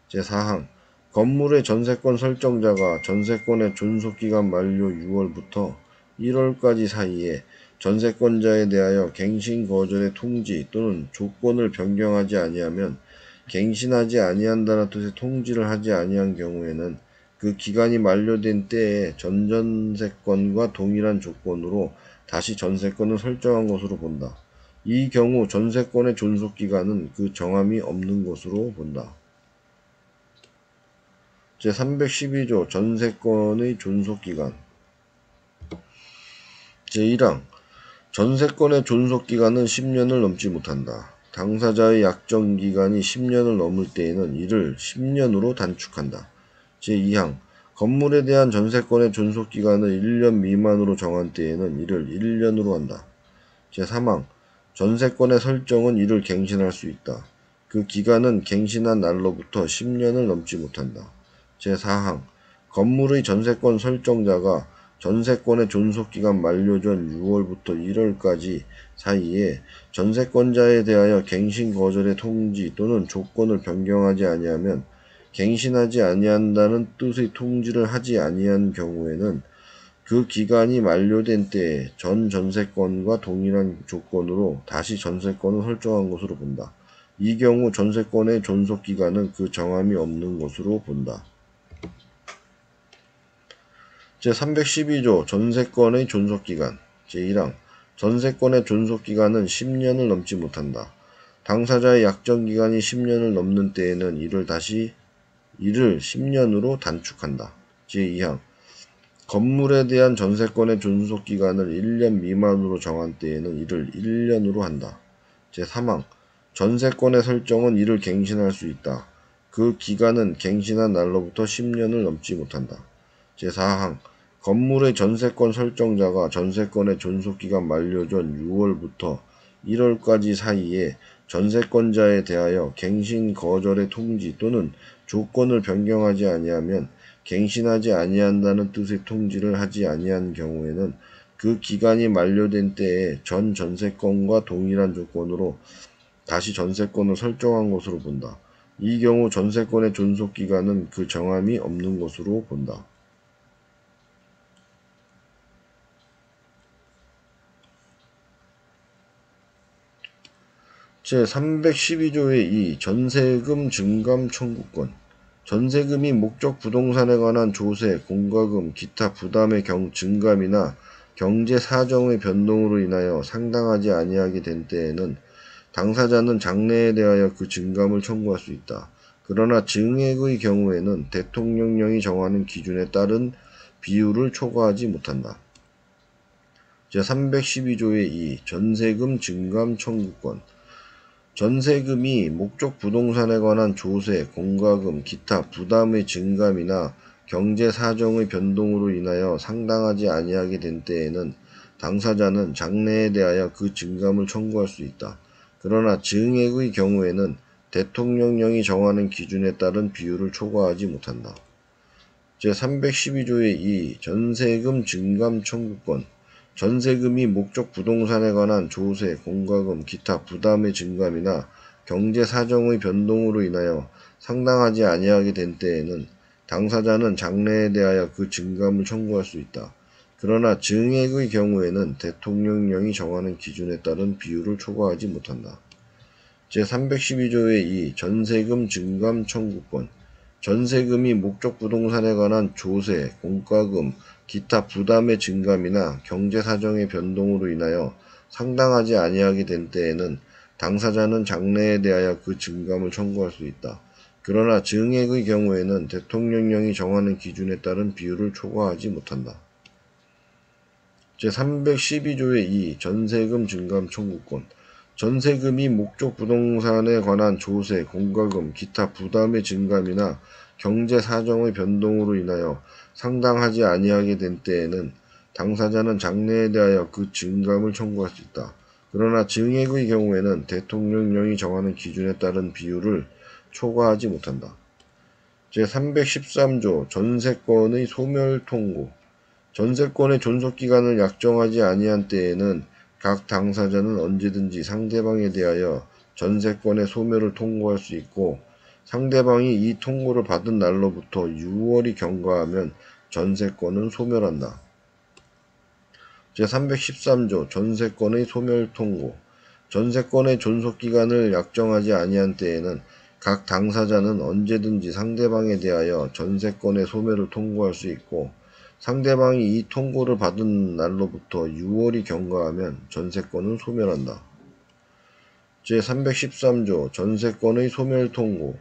제4항 건물의 전세권 설정자가 전세권의 존속기간 만료 6월부터 1월까지 사이에 전세권자에 대하여 갱신 거절의 통지 또는 조건을 변경하지 아니하면 갱신하지 아니한다는 뜻의 통지를 하지 아니한 경우에는 그 기간이 만료된 때에 전 전세권과 동일한 조건으로 다시 전세권을 설정한 것으로 본다. 이 경우 전세권의 존속기간은 그 정함이 없는 것으로 본다. 제312조 전세권의 존속기간 제1항 전세권의 존속기간은 10년을 넘지 못한다. 당사자의 약정기간이 10년을 넘을 때에는 이를 10년으로 단축한다. 제2항 건물에 대한 전세권의 존속기간을 1년 미만으로 정한 때에는 이를 1년으로 한다. 제3항 전세권의 설정은 이를 갱신할 수 있다. 그 기간은 갱신한 날로부터 10년을 넘지 못한다. 제4항 건물의 전세권 설정자가 전세권의 존속기간 만료 전 6월부터 1월까지 사이에 전세권자에 대하여 갱신 거절의 통지 또는 조건을 변경하지 아니하면 갱신하지 아니한다는 뜻의 통지를 하지 아니한 경우에는 그 기간이 만료된 때에 전 전세권과 동일한 조건으로 다시 전세권을 설정한 것으로 본다. 이 경우 전세권의 존속기간은 그 정함이 없는 것으로 본다. 제312조 전세권의 존속기간 제1항 전세권의 존속기간은 10년을 넘지 못한다. 당사자의 약정기간이 10년을 넘는 때에는 이를 10년으로 단축한다. 제2항 건물에 대한 전세권의 존속기간을 1년 미만으로 정한 때에는 이를 1년으로 한다. 제3항 전세권의 설정은 이를 갱신할 수 있다. 그 기간은 갱신한 날로부터 10년을 넘지 못한다. 제4항 건물의 전세권 설정자가 전세권의 존속기간 만료 전 6월부터 1월까지 사이에 전세권자에 대하여 갱신 거절의 통지 또는 조건을 변경하지 아니하면 갱신하지 아니한다는 뜻의 통지를 하지 아니한 경우에는 그 기간이 만료된 때에 전 전세권과 동일한 조건으로 다시 전세권을 설정한 것으로 본다. 이 경우 전세권의 존속기간은 그 정함이 없는 것으로 본다. 제312조의 2 전세금 증감 청구권 전세금이 목적 부동산에 관한 조세, 공과금, 기타 부담의 증감이나 경제 사정의 변동으로 인하여 상당하지 아니하게 된 때에는 당사자는 장래에 대하여 그 증감을 청구할 수 있다. 그러나 증액의 경우에는 대통령령이 정하는 기준에 따른 비율을 초과하지 못한다. 제312조의 2 전세금 증감 청구권 전세금이 목적 부동산에 관한 조세, 공과금, 기타 부담의 증감이나 경제 사정의 변동으로 인하여 상당하지 아니하게 된 때에는 당사자는 장래에 대하여 그 증감을 청구할 수 있다. 그러나 증액의 경우에는 대통령령이 정하는 기준에 따른 비율을 초과하지 못한다. 제312조의 2 전세금 증감 청구권 전세금이 목적 부동산에 관한 조세, 공과금, 기타 부담의 증감이나 경제 사정의 변동으로 인하여 상당하지 아니하게 된 때에는 당사자는 장래에 대하여 그 증감을 청구할 수 있다. 그러나 증액의 경우에는 대통령령이 정하는 기준에 따른 비율을 초과하지 못한다. 제312조의 2 전세금 증감 청구권 전세금이 목적 부동산에 관한 조세, 공과금, 기타 부담의 증감이나 경제 사정의 변동으로 인하여 상당하지 아니하게 된 때에는 당사자는 장래에 대하여 그 증감을 청구할 수 있다. 그러나 증액의 경우에는 대통령령이 정하는 기준에 따른 비율을 초과하지 못한다. 제312조의 2 전세금 증감 청구권 전세금이 목적 부동산에 관한 조세, 공과금, 기타 부담의 증감이나 경제 사정의 변동으로 인하여 상당하지 아니하게 된 때에는 당사자는 장래에 대하여 그 증감을 청구할 수 있다. 그러나 증액의 경우에는 대통령령이 정하는 기준에 따른 비율을 초과하지 못한다. 제313조 전세권의 소멸 통고 전세권의 존속기간을 약정하지 아니한 때에는 각 당사자는 언제든지 상대방에 대하여 전세권의 소멸을 통고할 수 있고 상대방이 이 통고를 받은 날로부터 6월이 경과하면 전세권은 소멸한다. 제313조 전세권의 소멸 통고 전세권의 존속기간을 약정하지 아니한 때에는 각 당사자는 언제든지 상대방에 대하여 전세권의 소멸을 통고할 수 있고 상대방이 이 통고를 받은 날로부터 6월이 경과하면 전세권은 소멸한다. 제313조 전세권의 소멸 통고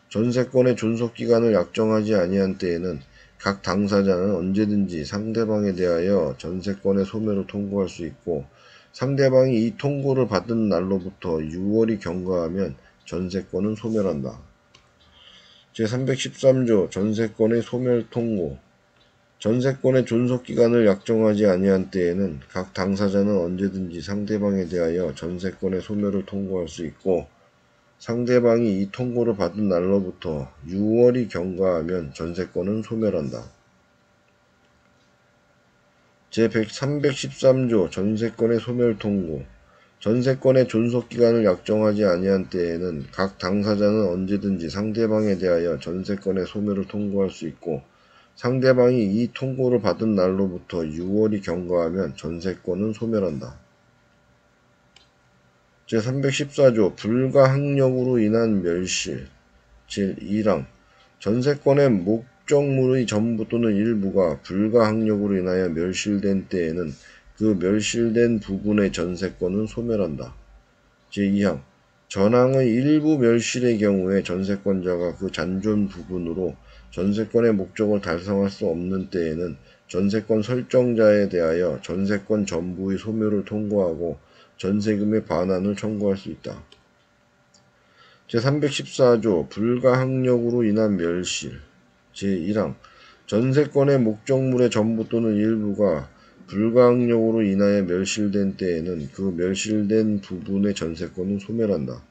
전세권의 존속기간을 약정하지 아니한 때에는 각 당사자는 언제든지 상대방에 대하여 전세권의 소멸을 통고할 수 있고 상대방이 이 통고를 받은 날로부터 6월이 경과하면 전세권은 소멸한다. 제313조 전세권의 소멸 통고 전세권의 존속기간을 약정하지 아니한 때에는 각 당사자는 언제든지 상대방에 대하여 전세권의 소멸을 통고할 수 있고 상대방이 이 통고를 받은 날로부터 6월이 경과하면 전세권은 소멸한다. 제313조 전세권의 소멸 통고 전세권의 존속기간을 약정하지 아니한 때에는 각 당사자는 언제든지 상대방에 대하여 전세권의 소멸을 통고할 수 있고 상대방이 이 통고를 받은 날로부터 6월이 경과하면 전세권은 소멸한다. 제314조 불가항력으로 인한 멸실 제1항 전세권의 목적물의 전부 또는 일부가 불가항력으로 인하여 멸실된 때에는 그 멸실된 부분의 전세권은 소멸한다. 제2항 전항의 일부 멸실의 경우에 전세권자가 그 잔존 부분으로 전세권의 목적을 달성할 수 없는 때에는 전세권 설정자에 대하여 전세권 전부의 소멸을 통고하고 전세금의 반환을 청구할 수 있다. 제314조 불가항력으로 인한 멸실 제1항 전세권의 목적물의 전부 또는 일부가 불가항력으로 인하여 멸실된 때에는 그 멸실된 부분의 전세권은 소멸한다.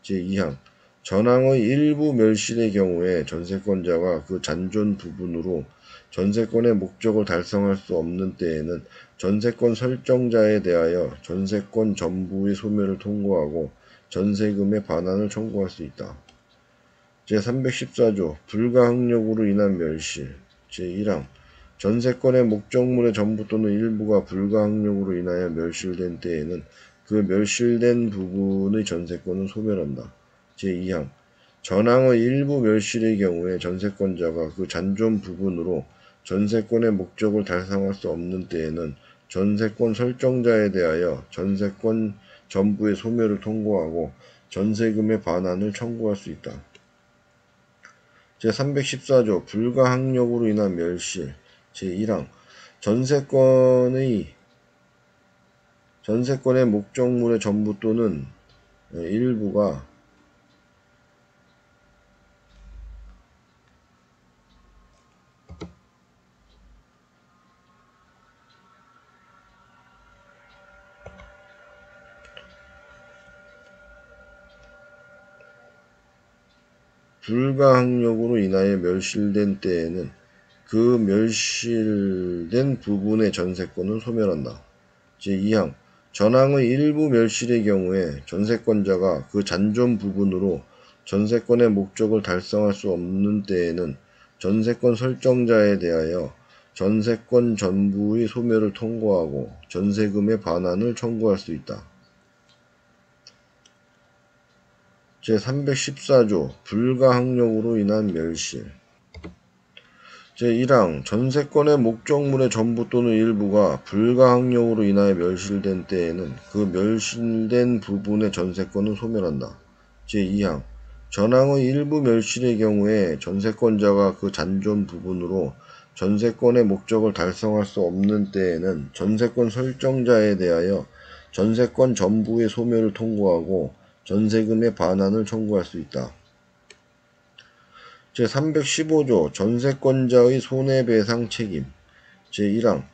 제2항 전항의 일부 멸실의 경우에 전세권자가 그 잔존 부분으로 전세권의 목적을 달성할 수 없는 때에는 전세권 설정자에 대하여 전세권 전부의 소멸을 통고하고 전세금의 반환을 청구할 수 있다. 제314조 불가항력으로 인한 멸실 제1항 전세권의 목적물의 전부 또는 일부가 불가항력으로 인하여 멸실된 때에는 그 멸실된 부분의 전세권은 소멸한다. 제2항 전항의 일부 멸실의 경우에 전세권자가 그 잔존 부분으로 전세권의 목적을 달성할 수 없는 때에는 전세권 설정자에 대하여 전세권 전부의 소멸을 통고하고 전세금의 반환을 청구할 수 있다. 제314조 불가항력으로 인한 멸실 제1항 전세권의 목적물의 전부 또는 일부가 불가항력으로 인하여 멸실된 때에는 그 멸실된 부분의 전세권은 소멸한다. 제2항 전항의 일부 멸실의 경우에 전세권자가 그 잔존 부분으로 전세권의 목적을 달성할 수 없는 때에는 전세권 설정자에 대하여 전세권 전부의 소멸을 통고하고 전세금의 반환을 청구할 수 있다. 제314조 불가항력으로 인한 멸실 제1항 전세권의 목적물의 전부 또는 일부가 불가항력으로 인하여 멸실된 때에는 그 멸실된 부분의 전세권은 소멸한다. 제2항 전항의 일부 멸실의 경우에 전세권자가 그 잔존 부분으로 전세권의 목적을 달성할 수 없는 때에는 전세권 설정자에 대하여 전세권 전부의 소멸을 통고하고 전세금의 반환을 청구할 수 있다. 제315조 전세권자의 손해배상 책임 제1항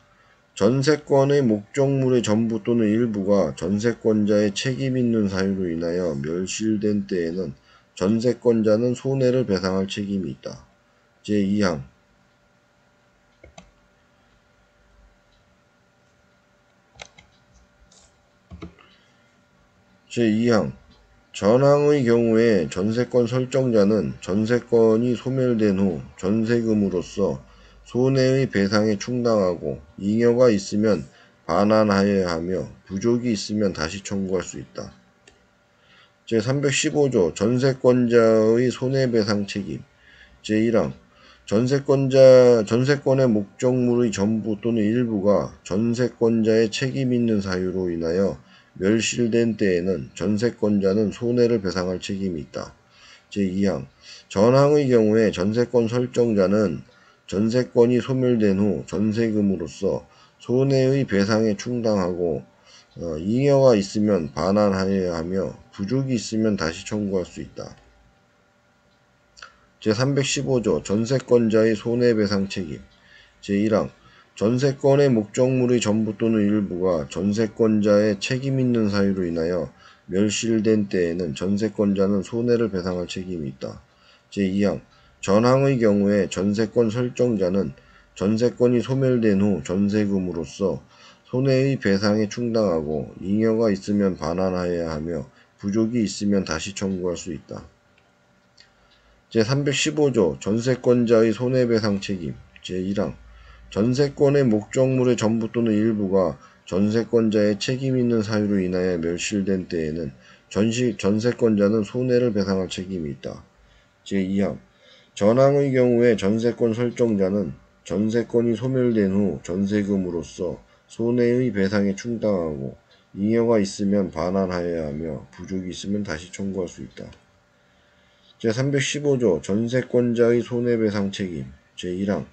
전세권의 목적물의 전부 또는 일부가 전세권자의 책임 있는 사유로 인하여 멸실된 때에는 전세권자는 손해를 배상할 책임이 있다. 제2항 전항의 경우에 전세권 설정자는 전세권이 소멸된 후 전세금으로서 손해의 배상에 충당하고 잉여가 있으면 반환하여야 하며 부족이 있으면 다시 청구할 수 있다. 제315조 전세권자의 손해배상 책임 제1항 전세권의 목적물의 전부 또는 일부가 전세권자의 책임 있는 사유로 인하여 멸실된 때에는 전세권자는 손해를 배상할 책임이 있다. 제2항 전항의 경우에 전세권 설정자는 전세권이 소멸된 후 전세금으로서 손해의 배상에 충당하고 잉여가 있으면 반환하여야 하며 부족이 있으면 다시 청구할 수 있다. 제315조 전세권자의 손해배상 책임 제1항 전세권의 목적물의 전부 또는 일부가 전세권자의 책임 있는 사유로 인하여 멸실된 때에는 전세권자는 손해를 배상할 책임이 있다. 제2항 전항의 경우에 전세권 설정자는 전세권이 소멸된 후 전세금으로서 손해의 배상에 충당하고 잉여가 있으면 반환하여야 하며 부족이 있으면 다시 청구할 수 있다. 제315조 전세권자의 손해배상 책임 제1항 전세권의 목적물의 전부 또는 일부가 전세권자의 책임 있는 사유로 인하여 멸실된 때에는 전세권자는 손해를 배상할 책임이 있다. 제2항 전항의 경우에 전세권 설정자는 전세권이 소멸된 후 전세금으로서 손해의 배상에 충당하고 잉여가 있으면 반환하여야 하며 부족이 있으면 다시 청구할 수 있다. 제315조 전세권자의 손해배상 책임 제1항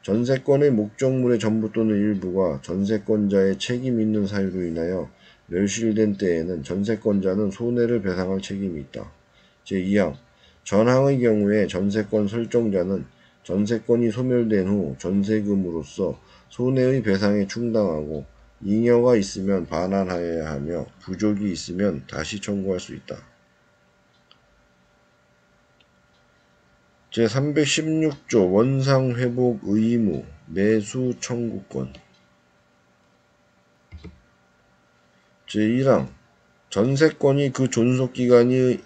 전세권의 목적물의 전부 또는 일부가 전세권자의 책임 있는 사유로 인하여 멸실된 때에는 전세권자는 손해를 배상할 책임이 있다. 제2항 전항의 경우에 전세권 설정자는 전세권이 소멸된 후 전세금으로서 손해의 배상에 충당하고 잉여가 있으면 반환하여야 하며 부족이 있으면 다시 청구할 수 있다. 제316조 원상회복 의무 매수 청구권 제1항 전세권이 그 존속기간의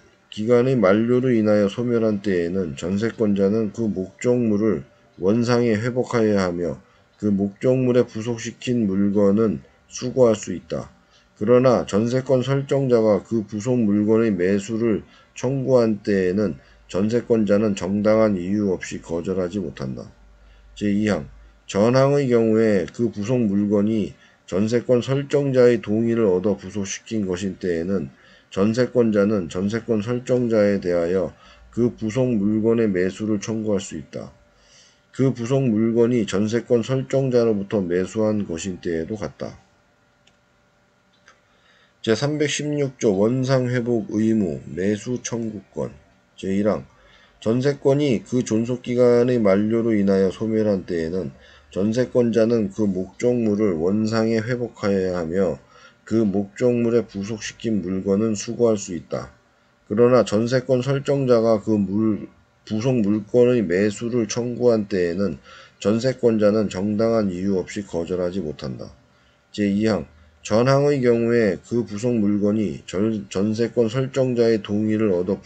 만료로 인하여 소멸한 때에는 전세권자는 그 목적물을 원상에 회복하여야 하며 그 목적물에 부속시킨 물건은 수거할 수 있다. 그러나 전세권 설정자가 그 부속 물건의 매수를 청구한 때에는 전세권자는 정당한 이유 없이 거절하지 못한다. 제2항 전항의 경우에 그 부속 물건이 전세권 설정자의 동의를 얻어 부속시킨 것인 때에는 전세권자는 전세권 설정자에 대하여 그 부속 물건의 매수를 청구할 수 있다. 그 부속 물건이 전세권 설정자로부터 매수한 것인 때에도 같다. 제316조 원상회복 의무 매수 청구권 제1항 전세권이 그 존속기간의 만료로 인하여 소멸한 때에는 전세권자는 그 목적물을 원상에 회복하여야 하며 그 목적물에 부속시킨 물건은 수거할 수 있다. 그러나 전세권 설정자가 그 부속 물건의 매수를 청구한 때에는 전세권자는 정당한 이유 없이 거절하지 못한다. 제2항 전항의 경우에 그 부속 물건이 전세권 설정자의 동의를 얻어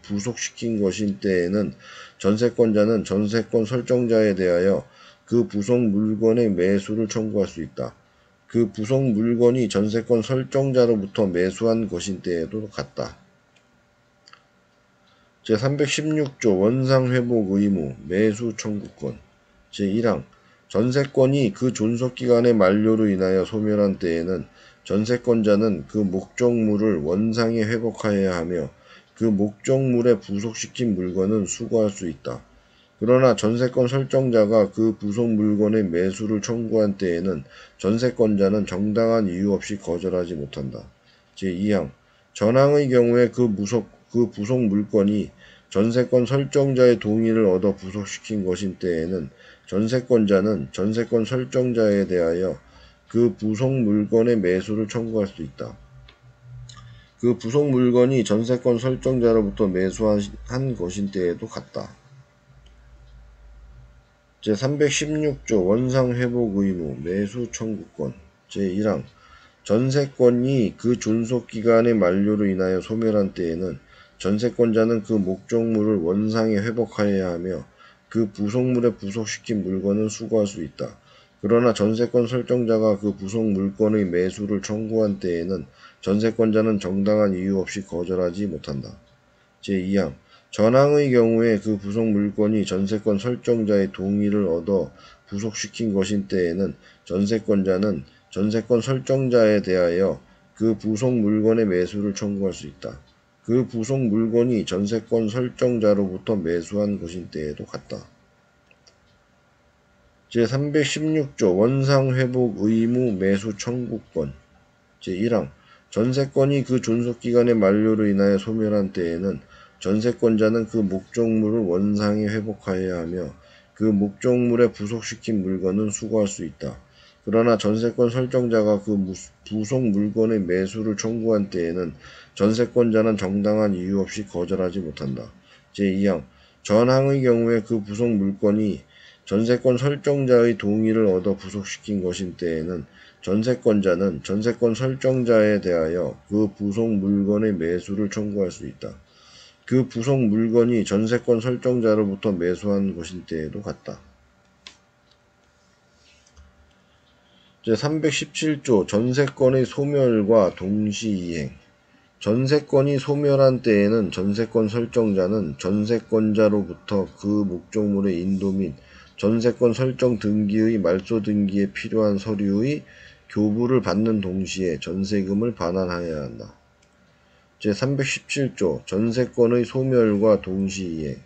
부속시킨 것인 때에는 전세권자는 전세권 설정자에 대하여 그 부속 물건의 매수를 청구할 수 있다. 그 부속 물건이 전세권 설정자로부터 매수한 것인 때에도 같다. 제316조 원상회복 의무 매수 청구권 제1항 전세권이 그 존속기간의 만료로 인하여 소멸한 때에는 전세권자는 그 목적물을 원상에 회복하여야 하며 그 목적물에 부속시킨 물건은 수거할 수 있다. 그러나 전세권 설정자가 그 부속 물건의 매수를 청구한 때에는 전세권자는 정당한 이유 없이 거절하지 못한다. 제2항 전항의 경우에 그 부속 물건이 전세권 설정자의 동의를 얻어 부속시킨 것인 때에는 전세권자는 전세권 설정자에 대하여 그 부속 물건의 매수를 청구할 수 있다. 그 부속 물건이 전세권 설정자로부터 매수한 것인 때에도 같다. 제316조 원상회복 의무 매수 청구권 제1항 전세권이 그 존속기간의 만료로 인하여 소멸한 때에는 전세권자는 그 목적물을 원상에 회복하여야 하며 그 부속물에 부속시킨 물건은 수거할 수 있다. 그러나 전세권 설정자가 그 부속 물건의 매수를 청구한 때에는 전세권자는 정당한 이유 없이 거절하지 못한다. 제2항 전항의 경우에 그 부속 물건이 전세권 설정자의 동의를 얻어 부속시킨 것인 때에는 전세권자는 전세권 설정자에 대하여 그 부속 물건의 매수를 청구할 수 있다. 그 부속 물건이 전세권 설정자로부터 매수한 것인 때에도 같다. 제316조 원상회복 의무 매수 청구권 제1항 전세권이 그 존속기간의 만료로 인하여 소멸한 때에는 전세권자는 그 목적물을 원상에 회복하여야 하며 그 목적물에 부속시킨 물건은 수거할 수 있다. 그러나 전세권 설정자가 그 부속 물건의 매수를 청구한 때에는 전세권자는 정당한 이유 없이 거절하지 못한다. 제2항 전항의 경우에 그 부속 물건이 전세권 설정자의 동의를 얻어 부속시킨 것인 때에는 전세권자는 전세권 설정자에 대하여 그 부속 물건의 매수를 청구할 수 있다. 그 부속 물건이 전세권 설정자로부터 매수한 것인 때에도 같다. 제317조 전세권의 소멸과 동시이행 전세권이 소멸한 때에는 전세권 설정자는 전세권자로부터 그 목적물의 인도 및 전세권 설정 등기의 말소 등기에 필요한 서류의 교부를 받는 동시에 전세금을 반환하여야 한다. 제317조 전세권의 소멸과 동시이행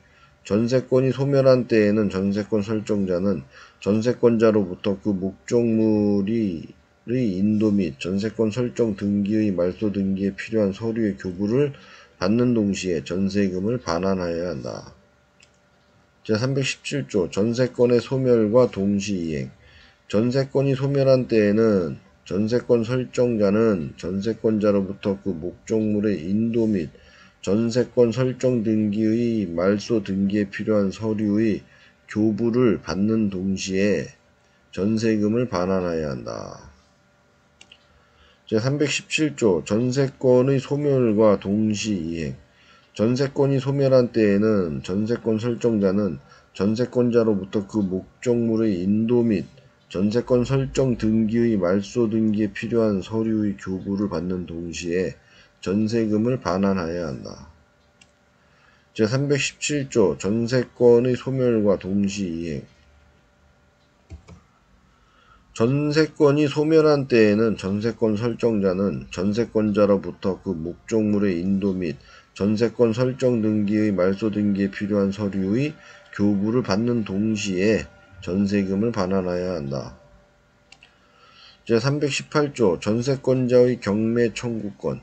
전세권이 소멸한 때에는 전세권 설정자는 전세권자로부터 그 목적물의 인도 및 전세권 설정 등기의 말소 등기에 필요한 서류의 교부를 받는 동시에 전세금을 반환하여야 한다. 제317조 전세권의 소멸과 동시이행. 전세권이 소멸한 때에는 전세권 설정자는 전세권자로부터 그 목적물의 인도 및 전세권 설정 등기의 말소 등기에 필요한 서류의 교부를 받는 동시에 전세금을 반환하여야 한다. 제317조 전세권의 소멸과 동시이행. 전세권이 소멸한 때에는 전세권 설정자는 전세권자로부터 그 목적물의 인도 및 전세권 설정 등기의 말소 등기에 필요한 서류의 교부를 받는 동시에 전세금을 반환하여야 한다. 제317조 전세권의 소멸과 동시이행. 전세권이 소멸한 때에는 전세권 설정자는 전세권자로부터 그 목적물의 인도 및 전세권 설정 등기의 말소 등기에 필요한 서류의 교부를 받는 동시에 전세금을 반환하여야 한다. 제318조 전세권자의 경매 청구권.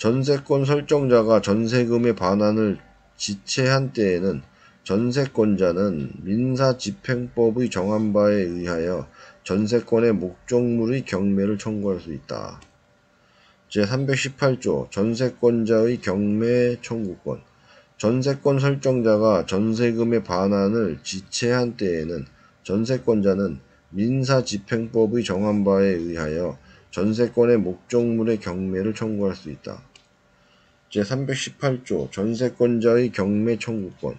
전세권 설정자가 전세금의 반환을 지체한 때에는 전세권자는 민사집행법의 정한 바에 의하여 전세권의 목적물의 경매를 청구할 수 있다. 제318조 전세권자의 경매 청구권. 전세권 설정자가 전세금의 반환을 지체한 때에는 전세권자는 민사집행법의 정한 바에 의하여 전세권의 목적물의 경매를 청구할 수 있다. 제318조 전세권자의 경매 청구권.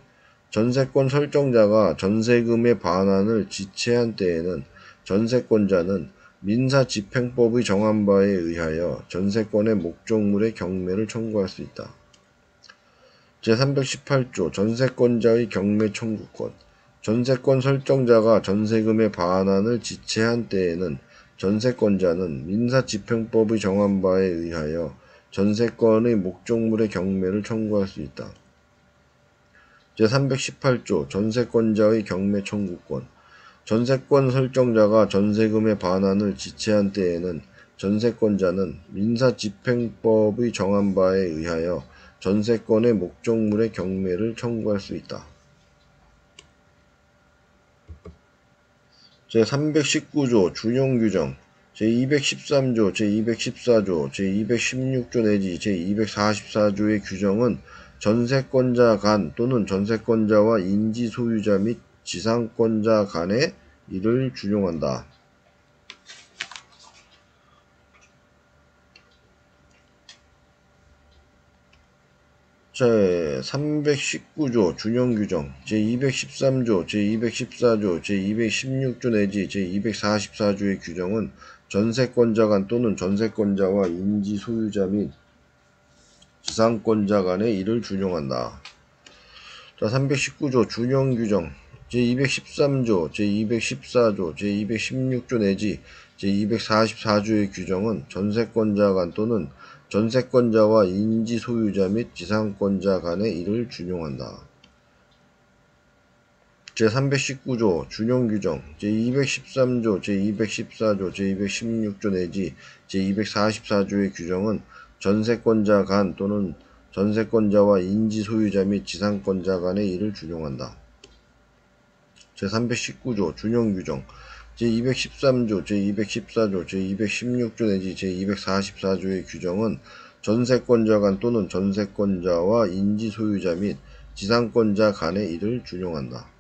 전세권 설정자가 전세금의 반환을 지체한 때에는 전세권자는 민사집행법의 정한 바에 의하여 전세권의 목적물의 경매를 청구할 수 있다. 제318조 전세권자의 경매 청구권. 전세권 설정자가 전세금의 반환을 지체한 때에는 전세권자는 민사집행법의 정한 바에 의하여 전세권의 목적물의 경매를 청구할 수 있다. 제318조 전세권자의 경매 청구권. 전세권 설정자가 전세금의 반환을 지체한 때에는 전세권자는 민사집행법의 정한 바에 의하여 전세권의 목적물의 경매를 청구할 수 있다. 제319조 준용규정. 제213조, 제214조, 제216조 내지 제244조의 규정은 전세권자 간 또는 전세권자와 인지소유자 및 지상권자 간의 일을 준용한다. 제319조 준용규정. 제213조, 제214조, 제216조 내지 제244조의 규정은 전세권자 간 또는 전세권자와 인지소유자 및 지상권자 간의 일을 준용한다. 자, 319조 준용규정. 제213조, 제214조, 제216조 내지 제244조의 규정은 전세권자 간 또는 전세권자와 인지소유자 및 지상권자 간의 일을 준용한다. 제319조 준용규정. 제213조, 제214조, 제216조 내지 제244조의 규정은 전세권자 간 또는 전세권자와 인지소유자 및 지상권자 간의 일을 준용한다. 제319조 준용규정. 제213조, 제214조, 제216조 내지 제244조의 규정은 전세권자 간 또는 전세권자와 인지소유자 및 지상권자 간의 일을 준용한다.